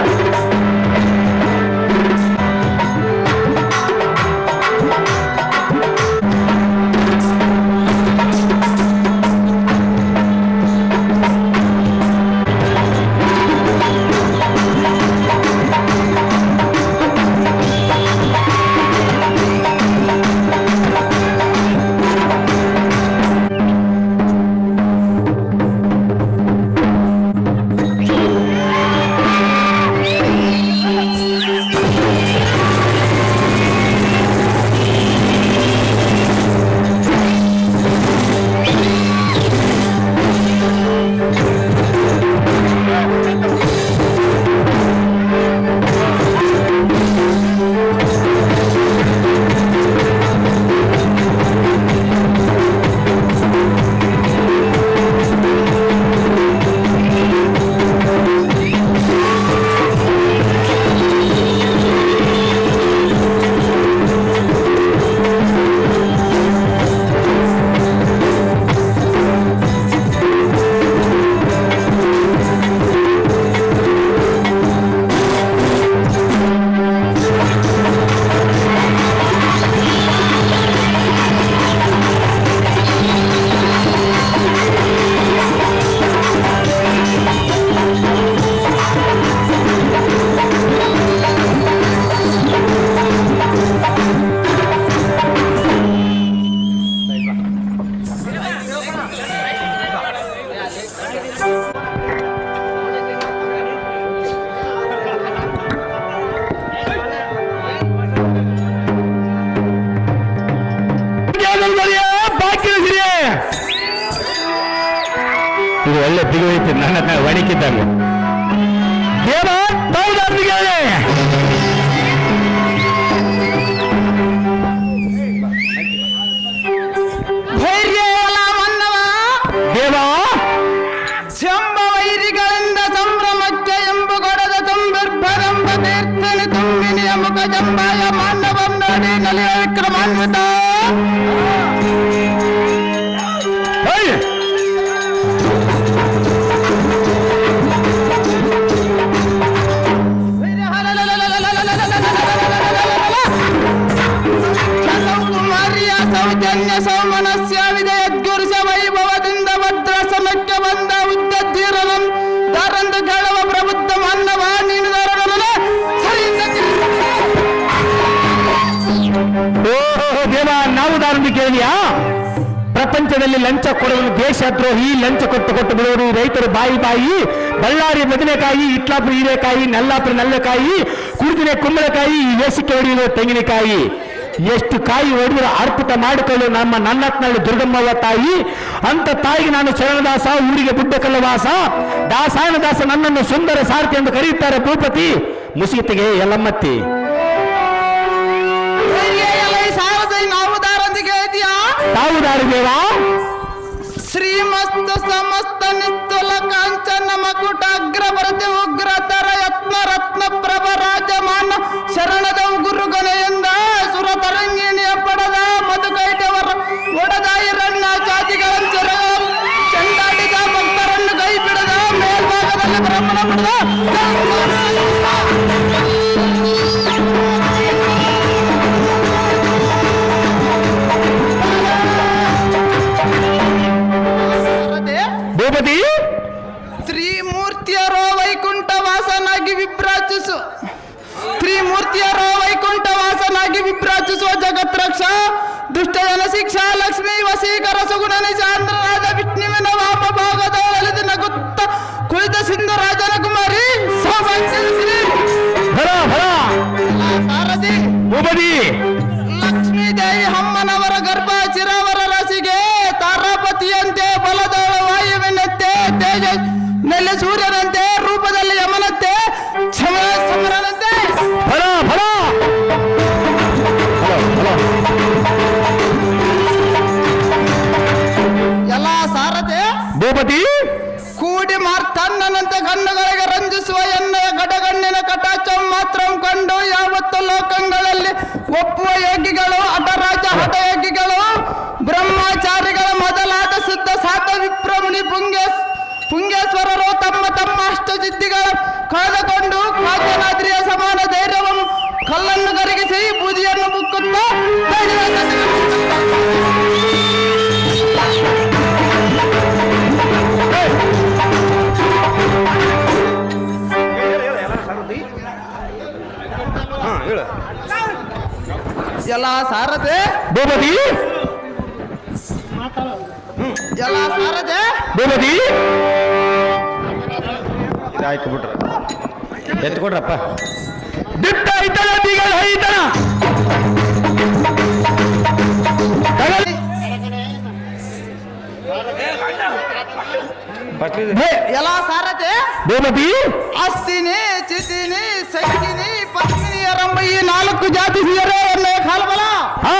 ಇದು ಒಳ್ಳೆ ಬಿಗುವೈತಿ ನನ್ನ ಒಣಕಿದ್ದಂಗೆ. ದೇವ ಹೌದಾರ್ನಿಗೆ ಧೈರ್ಯ ಮನ್ನವ ದೇವ ಶಂಭ ವೈರಿಗಳಿಂದ ಸಂಭ್ರಮಕ್ಕೆ ಎಂಬುಗೊಡದ ತುಂಬಿರ್ಭರಂಭ ತೀರ್ಥನಿ ತುಂಬಿನಿಯ ಮುಖ ಜಂಬಾಯ ಮಾನವಂ ನೋಡಿ ನಲಿಯ ವಿಕ್ರಮಾನ್ವಿತ ಜನ್ಯ ಸೌಮನಸ್ಯ ವಿಧಯದ್ಗುರುಷ ವೈಭವದಿಂದ ಭದ್ರಾಸನಕ್ಕೆ ಬಂದ ಉದ್ದಧೀರನಂ ದಾರಂದು ಕೇಳುವ ಪ್ರಬುದ್ಧ ಮಾನವ ನೀನು ಓ ದೇವ, ನಾವು ದಾರಂದು ಕೇಳಿದ್ಯಾ? ಪ್ರಪಂಚದಲ್ಲಿ ಲಂಚ ಕೊಡುವುದು ದೇಶದ್ರೋಹಿ, ಲಂಚ ಕೊಟ್ಟು ಬಿಡುವುದು ರೈತರು ಬಾಯಿ, ಬಳ್ಳಾರಿ ಬದನೆಕಾಯಿ, ಇಟ್ಲಾಪುರ ಹೀರೆಕಾಯಿ, ನಲ್ಲಾಪುರ ನಲ್ಲೆಕಾಯಿ, ಕುರ್ದಿನ ಕುಂಬಳಕಾಯಿ, ಈ ವೇಸಿಕೆ ಹೊಡೆಯುವ ತೆಂಗಿನಕಾಯಿ. ಎಷ್ಟು ಕಾಯಿ ಹೊಡೆದರೂ ಅರ್ಪಿತ ಮಾಡಿಕೊಳ್ಳು ನಮ್ಮ ನನ್ನತ್ನಲ್ಲಿ ದುರ್ಗಮ್ಮವ್ವ ತಾಯಿ. ಅಂತ ತಾಯಿಗೆ ನಾನು ಶರಣದಾಸ, ಊರಿಗೆ ಬುಡ್ಡಕಲ್ಲ ವಾಸ, ದಾಸಾಯನ ದಾಸ ನನ್ನನ್ನು ಸುಂದರ ಸಾರಥಿ ಎಂದು ಕರೆಯುತ್ತಾರೆ ಭೂಪತಿ. ಮುಸುಕಿತೆಗೆ ಎಲ್ಲಮ್ಮತ್ತಿ. ನಾವು ದಾರಂದಿಗೆ ಇದೆಯಾ? ತಾವು ದಾರಿದೇವಾ? ಶ್ರೀಮಸ್ತ ಸಮಸ್ತ ನಿಸ್ತುಲ ಕಾಂಚನ ಮಕುಟ ಅಗ್ರಭರತಿ ಉಗ್ರತರ ಯತ್ನ ರತ್ನ ಪ್ರಭ ರಾಜಮಾನ ಶರಣದ ಗುರುಗನೆಯಿಂದ ಸುರ ತರಂಗಿಣಿಯ ಪಡೆದ ಮಧುಕೈಟವರ ಒಡೆದ ಹಿರಣ್ಯ ಜಾತಿಗಳ ಚೆಂಡಾಡಿದ ಭಕ್ತರನ್ನು ಕೈ ಬಿಡದ ಮೇಲ್ಭಾಗದಲ್ಲಿ ಬ್ರಹ್ಮಣ ಬಿಡದ ಭೂಪತಿ. ತ್ರಿಮೂರ್ತಿಯರೋ ವೈಕುಂಠ ವಾಸನಾಗಿ ವಿಭ್ರಾಜಿಸು, ತ್ರಿಮೂರ್ತಿಯರೋ ವೈಕುಂಠ ವಾಸನಾಗಿ ವಿಭ್ರಾಜಿಸುವ ಜಗತ್ ರಕ್ಷ ದುಷ್ಟಜನ ಶಿಕ್ಷಾ ಲಕ್ಷ್ಮೀ ವಸೀಕರ ಸುಗುಣ ನಿಜಾಂಧ್ರರಾಜ ವಿಷ್ಣುವಿನ ವಾಮ ಭಾಗದೊಳಲಿದ ನಗುತ್ತ ಕುಳಿತ ಸಿಂಧು ರಾಜನ ಕುಮಾರಿ ಸೌಭಾಗ್ಯಶ್ರೀ ಸಾರಥಿ ಭೂಪತಿ. ಲಕ್ಷ್ಮೀ ದೇವಿ ಅಮ್ಮನವರ ಗರ್ಭ ಚಿರವರ ರಾಶಿಗೆ ತಾರಾಪತಿಯಂತೆ ಬಲದಳ ವಾಯುವಿನಂತೆ ತೇಜ ನೆಲೆ ಸೂರ್ಯನಂತೆ ರೂಪದಲ್ಲಿ ಯಮನಂತೆ ಕ್ಷಮ ಸಮರನಂತೆ ಎಲ್ಲ ಸಾರಥಿ ಭೂಪತಿ. ಕೂಡಿ ಮಾರ್ತನ್ನನಂತೆ ಕಣ್ಣುಗಳಿಗೆ ರಂಜಿಸುವ ಎಣ್ಣೆಯ ಗಡಗಣ್ಣಿನ ಕಟಾಚ ಮಾತ್ರ ಕಂಡು ಯಾವತ್ತು ಲೋಕಗಳಲ್ಲಿ ಒಪ್ಪುವ ಯೋಗಿಗಳು ಹಠರಾಜ ಹಠಯೋಗಿಗಳು ಬ್ರಹ್ಮಚಾರಿಗಳ ಮೊದಲಾದ ಶುದ್ಧ ಸಾತ ವಿಪ್ರಮುನಿ ಪುಂಗೇಶ್ವರರು ತಮ್ಮ ತಮ್ಮ ಅಷ್ಟಸಿದ್ಧಿಗಳ ಕಳೆದುಕೊಂಡು ಕಾಂಚನಾದ್ರಿಯ ಸಮಾನ ಧೈರ್ಯವನ್ನು ಕಲ್ಲನ್ನು ಕರಗಿಸಿ ಬೂದಿಯನ್ನು ಬುಕ್ಕುತ್ತಾ ಎಲ್ಲ ಸಾರಥಿ ಭೂಪತಿ. ಎಲ್ಲ ಸಾರಥಿ ಭೂಪತಿ. ಇದಾಯ್ತು ಬಿಟ್ರ, ಎತ್ಕೊಡ್ರಪ್ಪ. ದಿಟ್ಟ ಐತನ ಬೀಗಲ ಐತನ ಎಲ್ಲ ಸಾರಥಿ ಭೂಪತಿ. ಅಸ್ತಿನಿ ಚಿತಿನಿ ಸೈಕಿನಿ ಪತ್ಮಿನಿ ಅರಂಬ ಈ 4 ಜಾತಿ ಹಿರಿಯರೇ ಕಾಲಬಲ. ಹಾ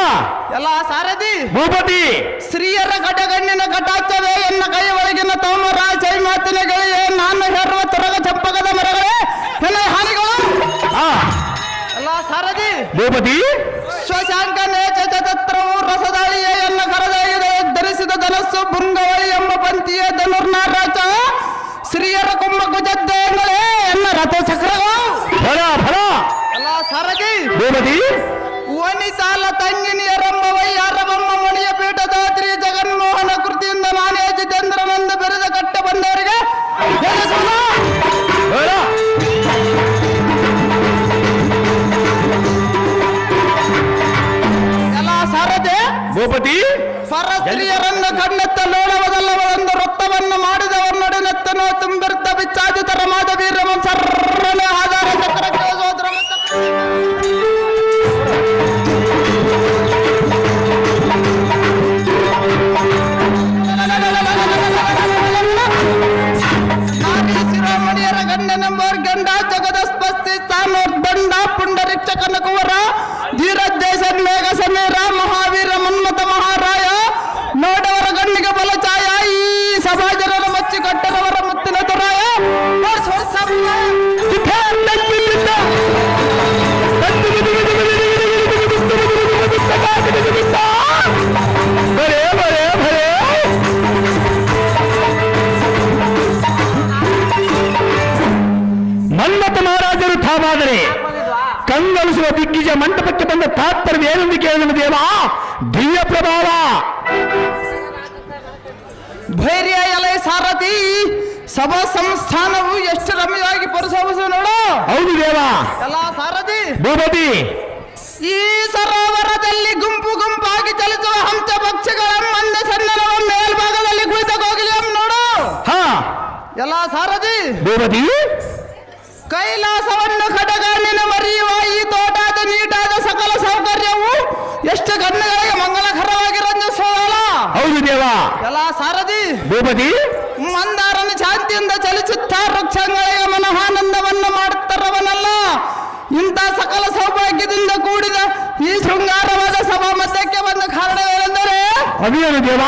ಎಲ್ಲ ಸಾರಥಿ ಭೂಪತಿ. ಸ್ತ್ರೀಯರ ಗಡಗಣ್ಣಿನ ಕಟಾಚವೇ ಎನ್ನ ಕೈ ಒಳಗಿನ ತೋಮರ ಚೈ ಮಾತಿನ ಗೆಳೆಯೇ ನಾನು ಹೇರುವ ತೊರಗ ಚಂಪಕದ ಮರಗಳೇ ಎನ್ನ ಹಾನಿಗಳು. ಹಾ ಎಲ್ಲ ಸಾರಥಿ ಭೂಪತಿ. ಸ್ವಶಾಂಕ ನೇಚ ಚತತ್ರವು ರಸದಾಳಿಯೇ ಎನ್ನ ಕರದಾಗಿದೆ ಧರಿಸಿದ ಧನಸ್ಸು ಭೃಂಗವಳಿ ಎಂಬ ಪಂಥಿಯ ಧನುರ್ನಾರಾಚ ಸ್ತ್ರೀಯರ ಕುಂಭಕುಜದ್ದೇ ಎನ್ನ ರಥ ಚಕ್ರಗಳು. ಎಲ್ಲ ಸಾರಥಿ ಭೂಪತಿ. ವನಿತಾಲ ತಂಗಿನಿಯರಂಬವೈ ಯಾರಬಮ್ಮ ಮಣಿಯ ಪೀಠದಾತ್ರಿ ಜಗನ್ಮೋಹನ ಕೃತಿಯಿಂದ ನಾನೇ ಜಿತೇಂದ್ರನಂದ ಬೆರೆದ ಕಟ್ಟ ಬಂದವರಿಗೆ ಎಲ್ಲ ಸಾರಥಿ ಭೂಪತಿ. ಪರಸ್ತ್ರೀಯರನ್ನು ಕಣ್ಣೆತ್ತ ನೋಡವದಲ್ಲವೊಂದು ವೃತ್ತವನ್ನು ಮಾಡಿದವನ್ನೊಡನೆತ್ತನೋ ತುಂಬಿರ್ತ ಬಿಚ್ಚಾದಿತರ ಮಾದ ವೀರಮ ಸರ್ರನೆ ಆಧಾರ ಚಕ್ರಕ್ಕೆ ಸೋದ್ರ ಶಿರೋಮಣಿಯರ ಗಂಡನೆಂಬರ್ ಗಂಡ ಜಗದ ಸ್ಪಸ್ತಿ ಸ್ಥಾನೋರ್ದಂಡ ಪುಂಡರಿಕ್ಷಕನ ಕುವರ ಧೀರದೇಶ ಮೇಘ ಸಮೀರ ಮಹಾವೀರ ಮನ್ಮಥ ಮಹಾರಾಯ ನೋಡವರ ಗಣ್ಣಿಗೆ ಬಲ ಛಾಯ ಈ ಸಮಾಜರ ಮಚ್ಚಿ ಕಟ್ಟದವರ ಮುತ್ತಿನ ತುರಾಯ ಮನ್ಮಥ ಮಹಾರಾಜರು ತಾವಾದರೆ ಕಂಗೊಳಿಸುವ ದಿಗ್ಗಿಜ ಮಂಟಪಕ್ಕೆ ಬಂದ ತಾತ್ಪರ್ಯ ಅದೇನೆಂದು ಕೇಳಿದ ದೇವ ದಿವ್ಯ ಪ್ರಭಾವ. ಧೈರ್ಯ ಎಲೆ ಸಾರಥಿ ಸಭಾ ಸಂಸ್ಥಾನವು ಎಷ್ಟು ರಮ್ಯವಾಗಿ ಪರಿಸವಿಸ ನೋಡು. ಹೌದು ದೇವ. ಎಲ್ಲ ಸಾರಥಿ ಭೂಪತಿ, ಈ ಸರೋವರದಲ್ಲಿ ಗುಂಪು ಗುಂಪಾಗಿ ಚಲಿಸುವ ಹಂಸ ಪಕ್ಷಿಗಳ ಮಂದ ಸಣ್ಣರವ ಮೇಲ್ಭಾಗದಲ್ಲಿ ಕುಳಿತ ಹೋಗಲಿ ನೋಡು. ಹಾ ಎಲ್ಲ ಸಾರಥಿ ಭೂಪತಿ, ಕೈಲಾಸವನ್ನು ಖಡಗಾಣಿನ ಮರೆಯುವ ಈ ತೋಟಾದ ನೀಟಾದ ಸಕಲ ಸೌಕರ್ಯವು ಎಷ್ಟು ಕಣ್ಣುಗಳಿಗೆ ಮಂಗಲಕರವಾಗಿ ರಂಜಿಸುವಲ್ಲ. ಹೌದು ದೇವ. ಎಲ್ಲ ಸಾರಥಿ ಭೂಪತಿ, ಮಂದಾರನ ಶಾಂತಿಯಿಂದ ಚಲಿಸುತ್ತಾ ವೃಕ್ಷಗಳಿಗೆ ಮನಃಾನಂದವನ್ನು ಮಾಡುತ್ತಾರವನಲ್ಲ. ಇಂಥ ಸಕಲ ಸೌಭಾಗ್ಯದಿಂದ ಕೂಡಿದ ಈ ಶೃಂಗಾರವಾದ ಸಭಾ ಮಧ್ಯಕ್ಕೆ ಬಂದ ಕಾರಣವೇನೆಂದರೆ ಅದೇನು ದೇವ?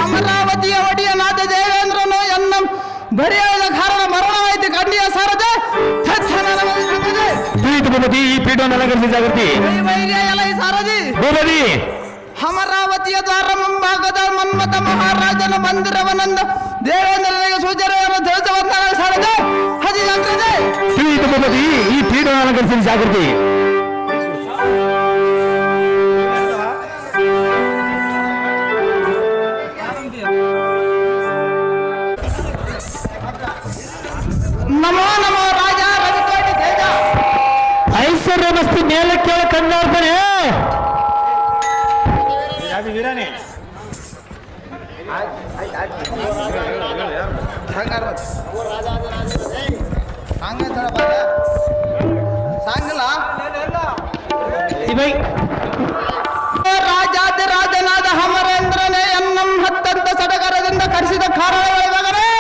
ಅಮರಾವತಿಯ ಒಡೆಯನಾದ ದೇವೇಂದ್ರನು ಎನ್ನ ಬರೆಯಾದ ಕಾರಣ ಮರಣವಾಯಿತು ಕಂಡಿಯ ಸಾರದೆ ತಿಳಿಯಿತು ಭೂಪತಿ. ಈ ಪೀಠವನ್ನು ಅಲಂಕರಿಸಿ ಜಾಗೃತಿ. ಎಲ್ಲ ಈ ಸಾರದಿ ಭೂಪತಿ, ಅಮರಾವತಿಯ ದ್ವಾರ ಮುಂಭಾಗದ ಮನ್ಮಥ ಮಹಾರಾಜನ ಮಂದಿರವನಂದು ದೇವೇಂದ್ರನಿಗೆ ಸೂಚನೆಯನ್ನು ತಿಳಿಸುವಂತಹ ಸಾರದೆ ಹದಿನಂತದೆ. ತಿಳಿಯಿತು ಭೂಪತಿ. ಈ ಪೀಠವನ್ನು ಅಲಂಕರಿಸಿ ಜಾಗೃತಿ. ನಮೋ ನಮೋ ರಾಜ ರವಿಕೋಟಿ ತೇಜ. ಐಶ್ವರ್ಯ ಮಸ್ತಿ ಮೇಲೆ ಕೇಳ ಕಂಡಾರ್ಪಣೆ. ರಾಜಾದಿರಾಜನಾದ ಅಮರೇಂದ್ರನೇ ಎನ್ನಂ ಹತ್ತಂತ ಸಡಗರದಿಂದ ಕರೆಸಿದ ಕಾರಣಗಳೇ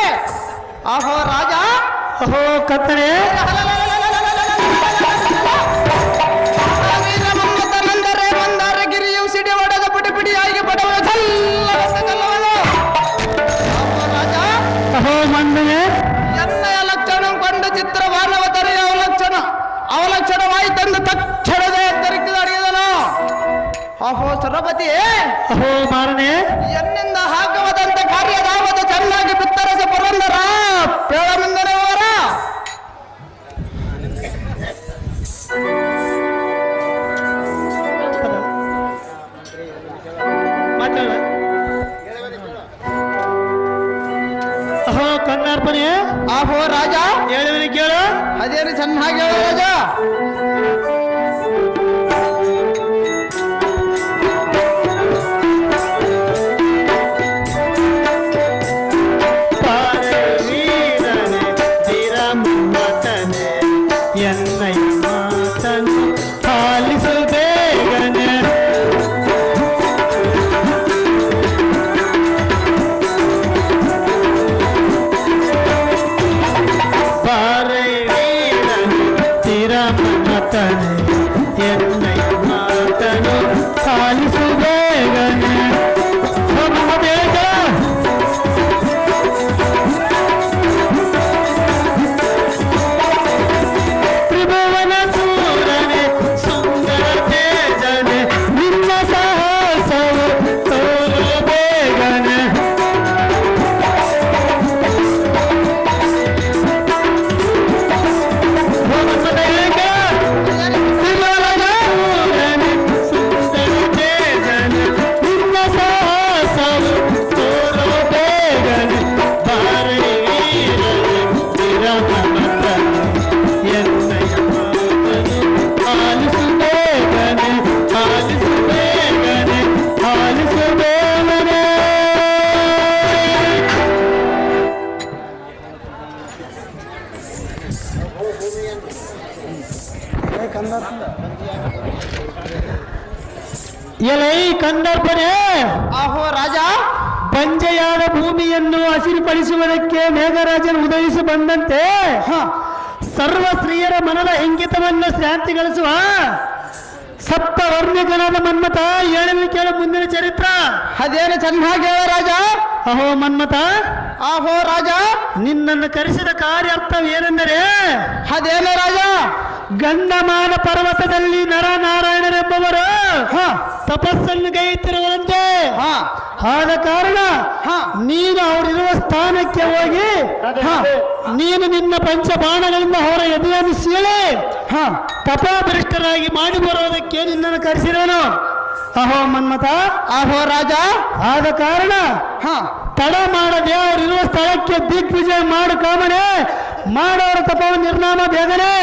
ಅಹೋ ರಾಜ. ಅಹೋ ಕತ್ತನೆ. ಮಮ್ಮತನೆಂದರೆ ಮಂದಾರಗಿರಿಯು ಸಿಡಿ ಹೊಡೆದ ಪುಟಿ ಪುಟಿಯಾಗಿ ಪಡವ ರಾಜ. ಅಹೋ ಮಂದನೆ. ಎನ್ನಯ ಲಕ್ಷಣ ಕೊಂಡ ಚಿತ್ರ ಮಾನವತನೆಯ ಅವಲಕ್ಷಣವಾಯಿತೆಂದು ತಕ್ಷಣವೇ ಎತ್ತರಿಸಿದ ಅಡಿದನು. ಅಹೋ ಸುರಪತಿ, ಅಹೋ ಮಾರನೆ. ಎನ್ನಿಂದ ಹಾಕುವುದಂತ ಕಾರ್ಯದಾವದ ಚೆನ್ನಾಗಿ ಬಿತ್ತರಿಸ ಪುರಂದರ ಪೇಳಮಿಂದನೆ ಅವರ ಅಹೋ ಕಣ್ಣಾರ್ಪಣೆ. ಆಹೋ ರಾಜ ಹೇಳುವನಿ ಕೇಳು. ಅದೇನು ಚೆನ್ನಾಗಿ ಹೇಳು ರಾಜ. ಎಲೈ ಕಂದರ್ಪಣೆ. ಆಹೋ ರಾಜ, ಬಂಜೆಯಾದ ಭೂಮಿಯನ್ನು ಹಸಿರುಪಡಿಸುವುದಕ್ಕೆ ಮೇಘರಾಜನು ಉದಯಿಸಿ ಬಂದಂತೆ ಸರ್ವ ಸ್ತ್ರೀಯರ ಮನದ ಇಂಗಿತವನ್ನು ಶಾಂತಿಗೊಳಿಸುವ ಸಪ್ತವರ್ಣಿಕನಾದ ಮನ್ಮಥ ಹೇಳಲು ಕೇಳ ಮುಂದಿನ ಚರಿತ್ರ. ಅದೇನು ಚೆನ್ನಾಗಿ ಹೇಳ ರಾಜ. ಅಹೋ ಮನ್ಮಥ, ಆಹೋ ರಾಜ, ನಿನ್ನನ್ನು ಕರೆಸಿದ ಕಾರ್ಯಾರ್ಥವೇನೆಂದರೆ ಅದೇನು ರಾಜ. ಗಂಧಮಾನ ಪರ್ವತದಲ್ಲಿ ನರನಾರಾಯಣರೆಂಬವರು ತಪಸ್ಸನ್ನು ಗೈತಿರುವಂತೆ ಆದ ಕಾರಣ ನೀನು ಅವರಿರುವ ಸ್ಥಾನಕ್ಕೆ ಹೋಗಿ ನೀನು ನಿನ್ನ ಪಂಚಬಾಣಗಳಿಂದ ಅವರ ಎದೆಯನ್ನು ಸೀಳಿ ತಪಾಭರಿಷ್ಠರಾಗಿ ಮಾಡಿ ಬರುವುದಕ್ಕೆ ನಿನ್ನನ್ನು ಕರೆಸಿದನು. ಅಹೋ ಮನ್ಮಥ, ಅಹೋ ರಾಜ. ಆದ ಕಾರಣ ತಡ ಮಾಡದೆ ಅವರಿರುವ ಸ್ಥಳಕ್ಕೆ ದಿಗ್ವಿಜಯ ಮಾಡು ಕಾಮನೆ, ಮಾಡೋರ ತಪವ ನಿರ್ನಾಮ ಬೇಗನೆ.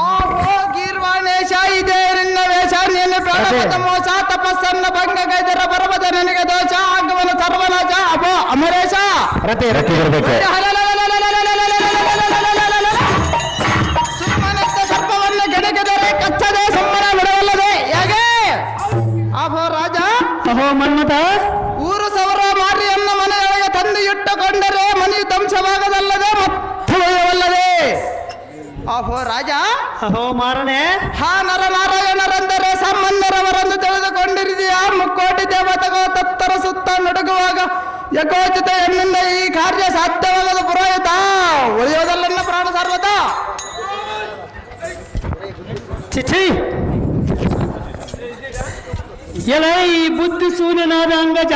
ಆಹೋ ಗೀರ್ವಾಣೇಶ, ಇದೇ ನಿನ್ನ ವೇಷ. ನೀನು ಪ್ರಾಣಪತ ಮೋಸ, ತಪಸ್ಸನ್ನ ಭಂಗ ಗೈದರ ಬರಬದ ನನಗೆ ದೋಷ, ಆಗವನ ಸರ್ವನಾಶ. ಅಪೋ ಅಮರೇಶ, ರತಿ ಬರಬೇಕು. ಸುಮ್ಮನತ್ತ ಸರ್ಪವನ್ನು ಗಣಗೆದರೆ ಕಚ್ಚದೆ ಸಂಬರ ಬಿಡವಲ್ಲದೆ ಹೇಗೆ? ಅಹೋ ರಾಜ. ಅಹೋ ಮನ್ಮಥ, ಊರು ಸವರ ಮಾರಿಯನ್ನ ಮನೆಯೊಳಗೆ ತಂದು ಇಟ್ಟುಕೊಂಡರೆ ಮನೆ ಧ್ವಂಸವಾಗದಲ್ಲದೆ ಮತ್ತು ಒಯ್ಯವಲ್ಲದೆ. ಅಹೋ ರಾಜ. ಅಹೋ ಮಾರನೆ. ಹಾ ನರನಾರಾಯಣರೆಂದರೆ ಸಾಮಾನ್ಯರವರೆಂದು ತಿಳಿದುಕೊಂಡಿರಿದೆಯಾ? ಮುಕ್ಕೋಟಿ ದೇವತೆಗಳು ತತ್ತರ ಸುತ್ತ ನಡುಗುವಾಗ ಯಕೋಚಿತ ಎನ್ನಿಂದ ಈ ಕಾರ್ಯ ಸಾಧ್ಯವಾಗದ ಪುರೋಹಿತ ಉಳಿಯೋದಲ್ಲ ಪ್ರಾಣ ಸರ್ವತ. ಚಿಚಿ ಎಲ ಈ ಬುದ್ಧಿ ಶೂನ್ಯನಾದ ಅಂಗಜ.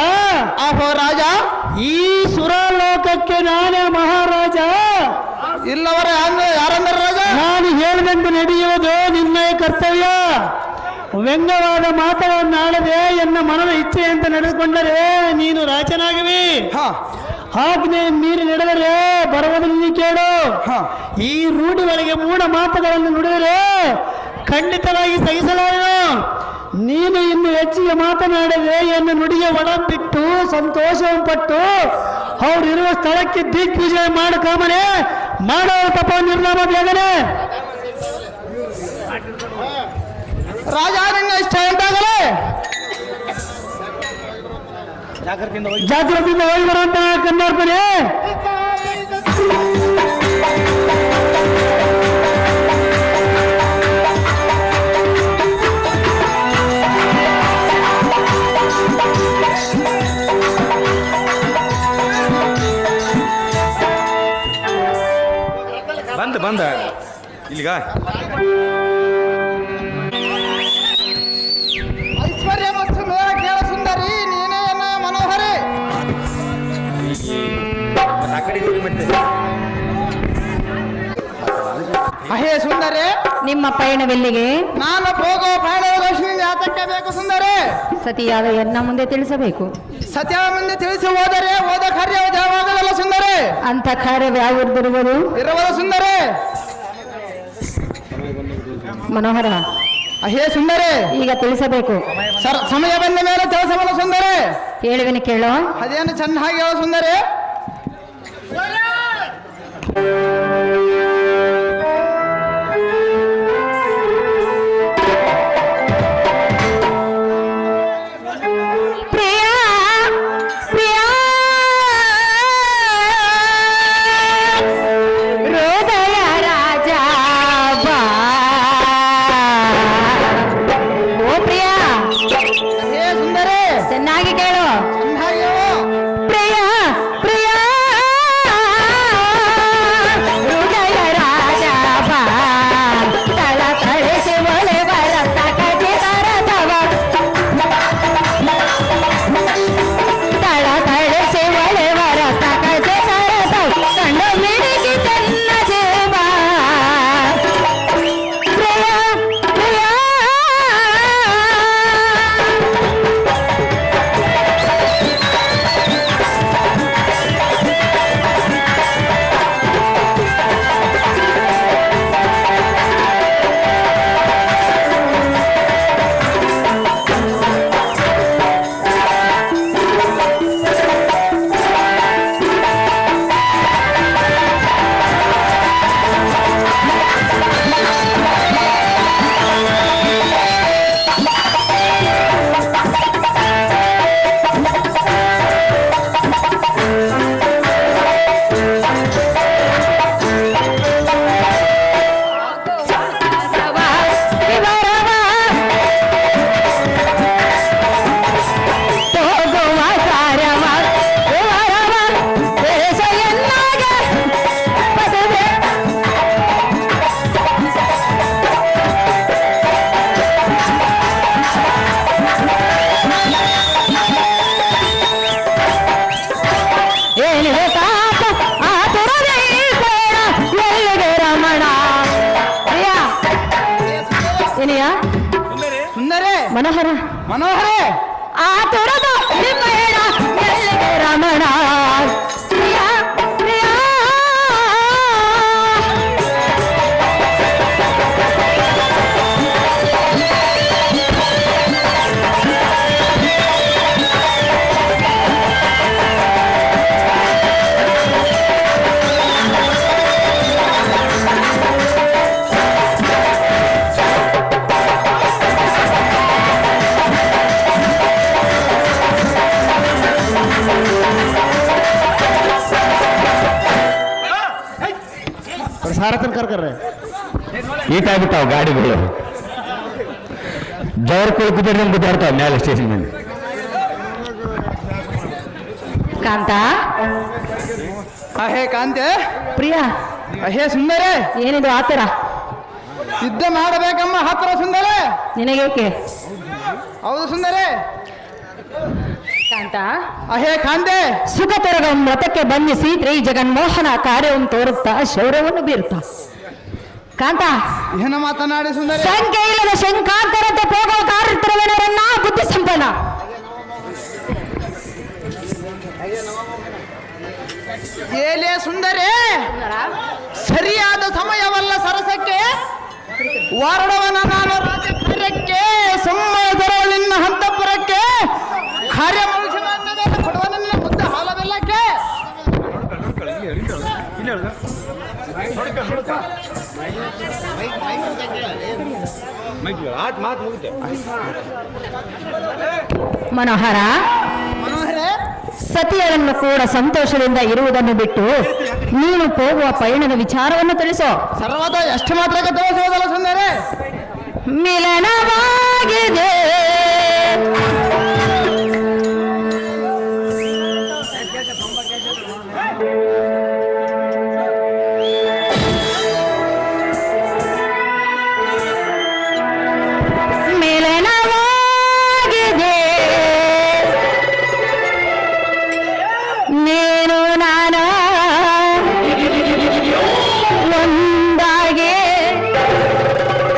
ಅಹೋ ರಾಜ. ಈ ಸುರಲೋಕಕ್ಕೆ ನಾನೇ ಮಹಾರಾಜ. ಇಲ್ಲವರ ಯಾರಂದ್ರ ರಾಜ? ನಾನು ಹೇಳಿದಂತೆ ನಡೆಯುವುದು ನಿನ್ನ ಕರ್ತವ್ಯ. ವ್ಯಂಗ್ಯವಾದ ಮಾತುಗಳನ್ನಾಡದೆ ಎನ್ನ ಮನದ ಇಚ್ಛೆಯಂತೆ ನಡೆದುಕೊಂಡರೆ ನೀನು ರಾಜನಾಗುವಿ. ಆಜ್ಞೆ ಮೀರಿ ನಡೆದರೆ ಬರುವುದನ್ನು ಕೇಳು. ಈ ರೂಢಿ ಒಳಗೆ ಮೂಢ ಮಾತುಗಳನ್ನು ನುಡಿದರೆ ಖಂಡಿತವಾಗಿ ಸಹಿಸಲಾರೆನು. ನೀನು ಇನ್ನು ಹೆಚ್ಚಿಗೆ ಮಾತನಾಡದೆ ಎನ್ನ ನುಡಿಗೆ ಒಳಬಿಟ್ಟು ಸಂತೋಷವನ್ನು ಪಟ್ಟು ಅವರಿರುವ ಸ್ಥಳಕ್ಕೆ ದಿಗ್ವಿಜಯ ಮಾಡು ಕಾಮನೆ, ಮಾಡೋ ತಪ ನಿರ್ನಾಮ ಬೇಗನೆ. ರಾಜ ನಿನ್ನ ಇಷ್ಟ ಎಂದಾಗಲೇ ಜಾಗೃತಿಯಿಂದ ಹೋಗಿ ಬರುವಂತ ಕನ್ನರ್ಪಣೆ. ಬಂದ ಇಲ್ಲಿಗ ಐಶ್ವರ್ಯ ಮತ್ತು ಮೇಳ ಕೇಳ ಸುಂದರಿ, ನೀನೇ ಎನ್ನ ಮನೋಹರಿ. ಅಹೇ ಸುಂದರಿ, ನಿಮ್ಮ ಪಯಣವೆಲ್ಲಿಗೆ? ನಾನು ಹೋಗೋ ಪ್ರಾಣದರ್ಶಿನಿ ಯಾತಕ್ಕೆ ಬೇಕು ಸುಂದರಿ? ಸತಿಯಾದ ಎನ್ನ ಮುಂದೆ ತಿಳಿಸಬೇಕು. ಸತ್ಯ ಮುಂದೆ ತಿಳಿಸಿ ಹೋದರೆ ಹೋದ ಕಾರ್ಯ ಯಾವಾಗಲಲ್ಲ ಸುಂದರಿ. ಅಂತ ಕಾರ್ಯವ್ಯಾವುದಿರುವುದು ಇರುವುದು ಸುಂದರಿ. ಮನೋಹರ, ಅಹೇ ಸುಂದರಿ, ಈಗ ತಿಳಿಸಬೇಕು. ಸಮಯ ಬಂದ ಮೇಲೆ ತಿಳಿಸಬಲ್ಲ ಸುಂದರಿ. ಹೇಳುವೆನು ಕೇಳೋ. ಅದೇನು ಚೆನ್ನಾಗಿ ಹೇಳೋ ಸುಂದರಿ. ಚೆನ್ನಾಗಿ ಕೇಳು. ಚೆನ್ನಾಗಿ ಹೇಳು. ಪ್ರಿಯ ಪ್ರಿಯ ಮನೋಹರ ಮನೋಹರೇ ಆತುರದ ನಿಪಯಣ ಎಲ್ಲಿಗೆ ರಮಣ ಪ್ರಿಯ ಪ್ರಿಯ ಸಾರಥನ್ ಕರ್ಕರ್ರೆ ಈಟಾಗ್ಬಿಟ್ಟಾವ ಗಾಡಿಗಳು ಜವರ ಕುಳಿತಿದ್ರೆ ಗುದ್ದಾಡ್ತಾವ ಮೇಲೆ ಸ್ಟೇಷನ್ ಮೇಲೆ. ಕಾಂತ ಅಹೇ ಕಾಂತೆ ಪ್ರಿಯ ಅಹೇ ಸುಂದರೇ ಏನಿದು ಆತರ ಯುದ್ಧ ಮಾಡಬೇಕಮ್ಮ ಹತ್ರ ಸುಂದರೇ ನಿನಗೇಕೆ ಹೌದು ಸುಂದರೇ ಕಾಂತ ಅಹೇ ಕಾಂತೆ ಸುಖ ತೊರಗ ವ್ರತಕ್ಕೆ ಬಂಧಿಸಿ ಶ್ರೀ ಜಗನ್ಮೋಹನ ಕಾರ್ಯವನ್ನು ತೋರುತ್ತಾ ಶೌರ್ಯವನ್ನು ಬೀರುತ್ತಾ ಕಾಂತ ಏನ ಮಾತನಾಡಿ ಸುಂದರೇ ಸಂಖ್ಯೆ ಇಲ್ಲದ ಶಂಕಾಂತರಂತೆ ಹೋಗೋ ಕಾರ್ಯತ್ರವನರನ್ನ ಬುದ್ಧಿ ಸಂಪನ್ನ ಏಲೇ ಸುಂದರೇ ಸರಿಯಾದ ಸಮಯವಲ್ಲ ಸರಸಕ್ಕೆ ವಾರಡವನ ನಾನು ರಾಜ ಕಾರ್ಯಕ್ಕೆ ಸಂವಾದರ ನಿನ್ನ ಹಂತಪುರಕ್ಕೆ ಕಾರ್ಯ ಮುಗಿಸಿದ ಅನ್ನದ ಕೊಡುವನ ನಿನ್ನ ಮುದ್ದೆ ಹಾಲ ಬೆಲ್ಲಕ್ಕೆ ಮನೋಹರ ಮನೋಹರೇ ಸತಿಯರನ್ನು ಕೂಡ ಸಂತೋಷದಿಂದ ಇರುವುದನ್ನು ಬಿಟ್ಟು ನೀನು ಹೋಗುವ ಪಯಣದ ವಿಚಾರವನ್ನು ತಿಳಿಸೋ ಸರ್ವದ ಎಷ್ಟು ಮಾತ್ರಕ್ಕೆ ತೋರಿಸುವುದಲ್ಲ ಸುಂದರೇ ಮಿಲನವಾಗಿದೆ ಮಿಲನವಾಗಿದೆ ನೀನು ನಾನು ಒಂದಾಗಿ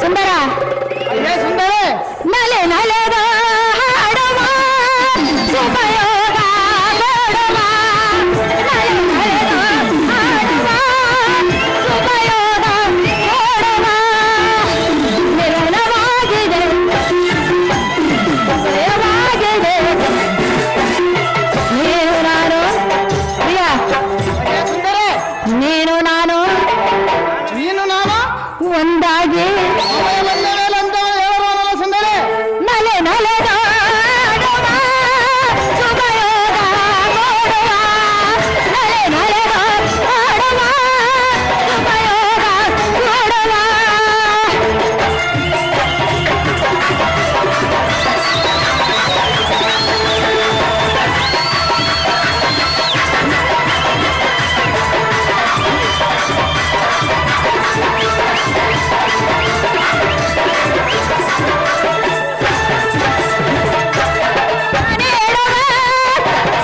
ಸುಂದರ ಅಯ್ಯೇ ಸುಂದರೇ ನಲೆ ನಲೆದ ಹಾಡುವ ಸುಪಯೋಗ ಕೊಡುವ ನಲೆ ನಲೆದ ಹಾಡುವ ಸುಪಯೋಗ ಕೊಡುವ ನಿರಳವಾಗಿದೆ ಸುಪಯೋಗವಾಗಿದೆ ನೀನು ನಾನು ಪ್ರಿಯ ಅಯ್ಯೇ ಸುಂದರೇ ನೀನು ನಾನು ನೀನು ನಾನು ಒಂದಾಗಿ ಸಮಯ ಬಂದ ಮೇಲೆ ಅಂತ ಹೇಳುವನಲ್ಲ ಸುಂದರೇ ನಲೆ ನಲೆದಾಡುವ ಸುಪಯೋಗ ಕೊಡುವ ನಲೆ ನಲೆದಾಡುವ ಸುಪಯೋಗ ಕೊಡುವ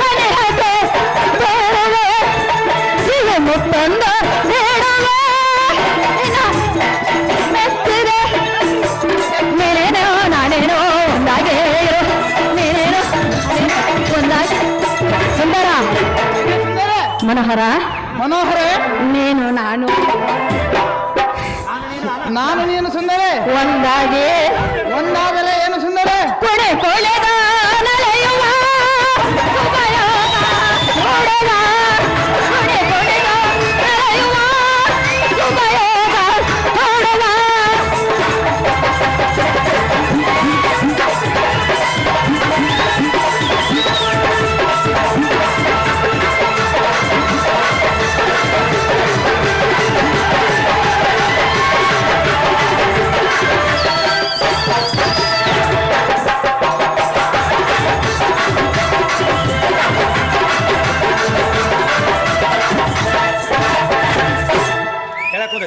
ಸನಿಹತೆ ಬೇಡವೆ ಸಿಹಿ ಮುತ್ತೊಂದ ಬೇಡವೆ ಮೆತ್ತಿದೆ ನೀನೇನೋ ನಾನೇನೋ ಒಂದಾಗೆ ಇರು ನೀನೇನೋ ಒಂದಾಗೆ ಸುಂದರ ಸುಂದರೇ ಮನೋಹರ ಮನೋಹರೇ ನೀನು ನಾನು ನಾನು ನೀನು ಸುಂದರೇ ಒಂದಾಗಿ ಒಂದಾಗಲೇ ಏನು ಸುಂದರೇ ಕೊಡೆ ಕೊಳೆದ ನಲೆಯುವ ಉಪಯೋಗ ಕೊಡುವ ಕೊಡೆ ಕೊಳೆದ ನಲೆಯುವ ಉಪಯೋಗ ಕೊಡುವ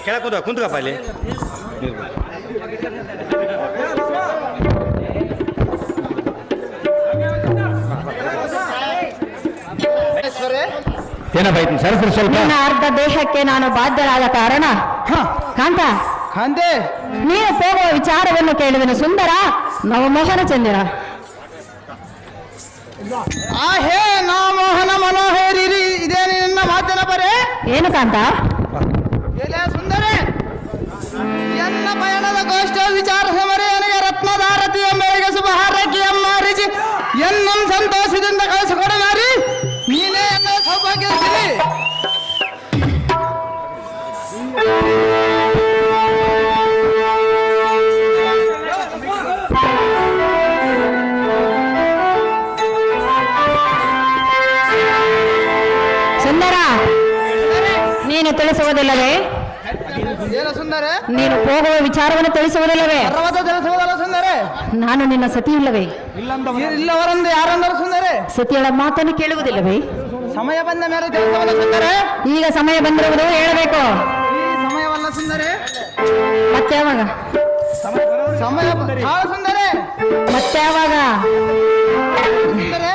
ಕೆಳಕೂದ ಕುಂತ್ಕಪ್ಪ ಅಲ್ಲಿ. ಏನಪ್ಪ ಸರಸ್ವತಿ ಸ್ವಲ್ಪ ನಿನ್ನ ಅರ್ಧ ದೇಹಕ್ಕೆ ನಾನು ಬಾಧ್ಯರಾದ ಕಾರಣ ಕಾಂತ ಕಾಂತೆ ನೀನು ಹೋಗುವ ವಿಚಾರವನ್ನು ಕೇಳುವೆನು ಸುಂದರ ನವಮೋಹನ ಚಂದಿರ. ಹೇ ನಾ ಮೋಹನ ಮನೋಹರಿ ಇದೇ ನಿನ್ನ ಮಾತಿನ ಬರೆ. ಏನು ಕಾಂತ? ಎಲೆ ಸುಂದರಿ ಎನ್ನ ಪಯಣದ ಗೋಷ್ಠ ವಿಚಾರ ಸಮರೆ ನನಗೆ ರತ್ನಧಾರತಿಯ ಮೇರೆಗೆ ಶುಭ ಹಾರೈಕೆಯಮ್ಮ ರಿಜಿ ಎನ್ನಂ ಸಂತೋಷದಿಂದ ಕಳಿಸಿಕೊಡ ನಾರಿ ನೀನೇ ಎನ್ನ ಸೌಭಾಗ್ಯಶ್ರೀ. ಸುಂದರ, ನೀನು ತಿಳಿಸುವುದಿಲ್ಲವೇ? ಏನು ಸುಂದರ? ನೀನು ಹೋಗುವ ವಿಚಾರವನ್ನು ತಿಳಿಸುವುದಿಲ್ಲವೇ? ಪರ್ವತ ತಿಳಿಸುವುದಲ್ಲ ಸುಂದರೆ. ನಾನು ನಿನ್ನ ಸತಿ ಇಲ್ಲವೇ? ಇಲ್ಲವರಂದು ಯಾರಂದರು ಸುಂದರೆ? ಸತಿಯಳ ಮಾತನ್ನು ಕೇಳುವುದಿಲ್ಲವೇ? ಸಮಯ ಬಂದ ಮೇಲೆ ತಿಳಿಸವಲ್ಲ ಸುಂದರೆ. ಈಗ ಸಮಯ ಬಂದಿರುವುದು ಹೇಳಬೇಕು. ಈ ಸಮಯವಲ್ಲ ಸುಂದರೆ. ಮತ್ತೆ ಯಾವಾಗ? ಸಮಯ ಸುಂದರೆ. ಮತ್ತೆ ಯಾವಾಗ? ಸುಂದರೆ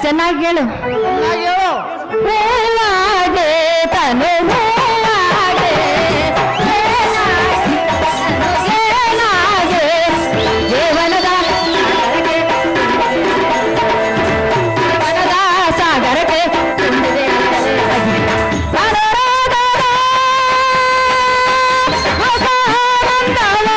ಚೆನ್ನಾಗಿ ಹೇಳು. ಹೇಳು. ವೇಲಾಗೆ ತನು ವೇಲಾಗೆ ವೇಲಾಗೆ ಜೀವನದ ಸಾಗರಕ್ಕೆ ತುಂಬಿದೆ ಅನುರಾಗದ ಹೊಸ ಆನಂದವ.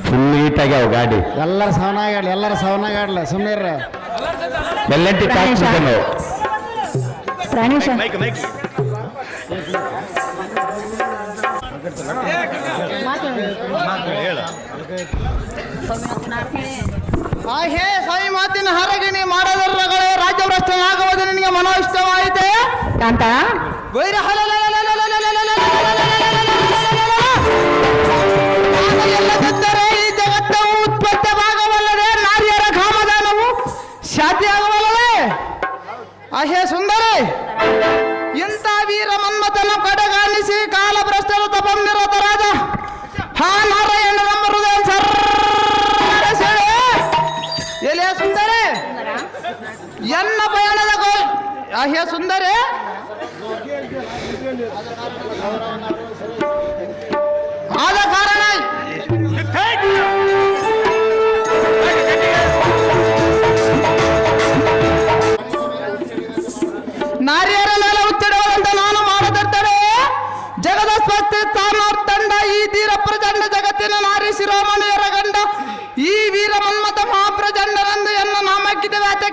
ಫುಲ್ ನೀಟಾಗಿ ಅವು ಗಾಡಿ ಎಲ್ಲರ ಸವನಾಗಾಡ್ಲಿ, ಎಲ್ಲರ ಸವನಾಗಾಡ್ಲ ಸುಮ್ಮನೆ ಎಲ್ಲಂಟಿ ಪ್ರಾಣೇಶ ಹೇ ಸ್ವಾಮಿ ಮಾತಿನ ಹರಗಿಣಿ ಮಾಡದರ್ಗಳೇ ರಾಜ್ಯಭ್ರಷ್ಟನಾಗುವುದು ನಿನಗೆ ಮನೋಇಷ್ಟವಾಯಿತೆ ಕಾಂತ. ವೈರ ಎಲ್ಲದಿದ್ದರೆ ಈ ಜಗತ್ತು ಉತ್ಪತ್ತಿ ಭಾಗವಲ್ಲದೆ ನಾರಿಯರ ಕಾಮದಾನವು ಸಾಧ್ಯವಾಗವಲ್ಲವೇ? ಹೇ ಸುಂದರಿ, ಇಂಥ ವೀರ ಮನ್ಮಥನ ಕಡೆಗಾಣಿಸಿ ಕಾಲಭ್ರಷ್ಟರ ತಪಂನಿರತರಾದ ಹಾ ನಾರಾಯಣ ನಮ್ಮ ಹೃದಯ ಸೆಳೆ ಎಲೆ ಸುಂದರಿ ಎನ್ನ ಪಯಣದ ಹೇ ಸುಂದರಿ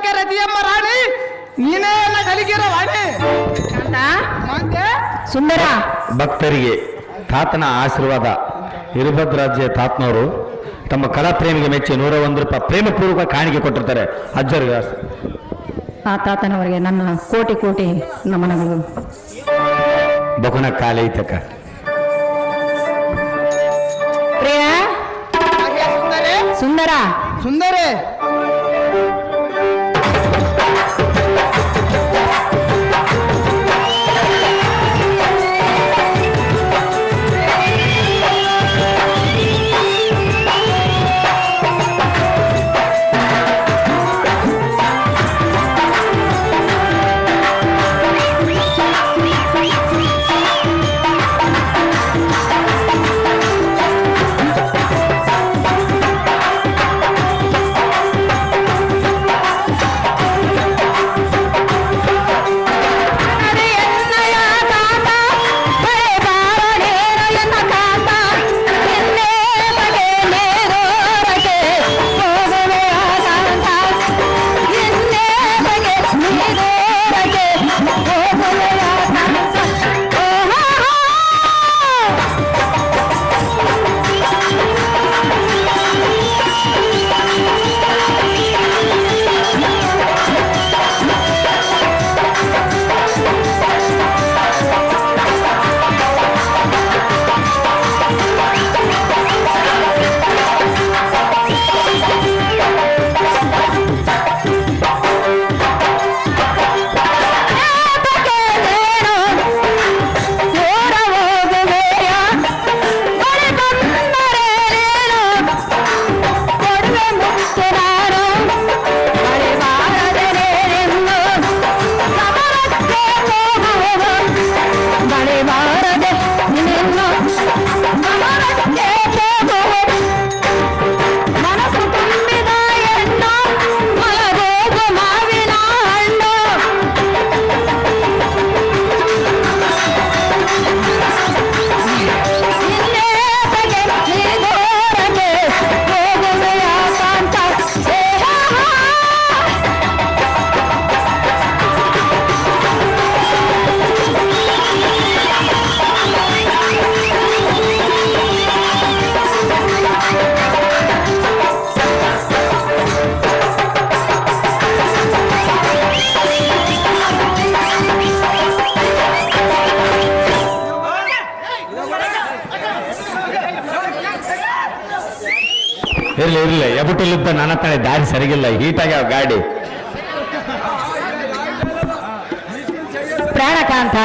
ಲೋಕ ರತಿಯಮ್ಮ ರಾಣಿ ನೀನೇ ಎಲ್ಲ ಕಲಿಗಿರೋ ವಾಣಿ ಕಾಂತ ಮಾತೆ ಸುಂದರ ಭಕ್ತರಿಗೆ ತಾತನ ಆಶೀರ್ವಾದ ವೀರಭದ್ರಾಜ್ಯ ತಾತನವರು ತಮ್ಮ ಕಲಾ ಪ್ರೇಮಿಗೆ ಮೆಚ್ಚಿ 101 ರೂಪಾಯಿ ಪ್ರೇಮಪೂರ್ವಕ ಕಾಣಿಕೆ ಕೊಟ್ಟಿರ್ತಾರೆ. ಅಜ್ಜರಿಗೆ ಆ ತಾತನವರಿಗೆ ನನ್ನ ಕೋಟಿ ಕೋಟಿ ನಮನಗಳು. ಬಗುನ ಕಾಲೈತಕ ಪ್ರಿಯ ಸುಂದರೇ ಸುಂದರ ಸುಂದರೇ ಇರ್ಲಿ ಎಬುಟಲ್ಲಿದ್ದ ನನ್ನ ತಾಳೆ ದಾರಿ ಸರಿಗಿಲ್ಲ, ಹೀಟಾಗ್ಯಾವ ಗಾಡಿ. ಪ್ರಾಣಕಾಂತ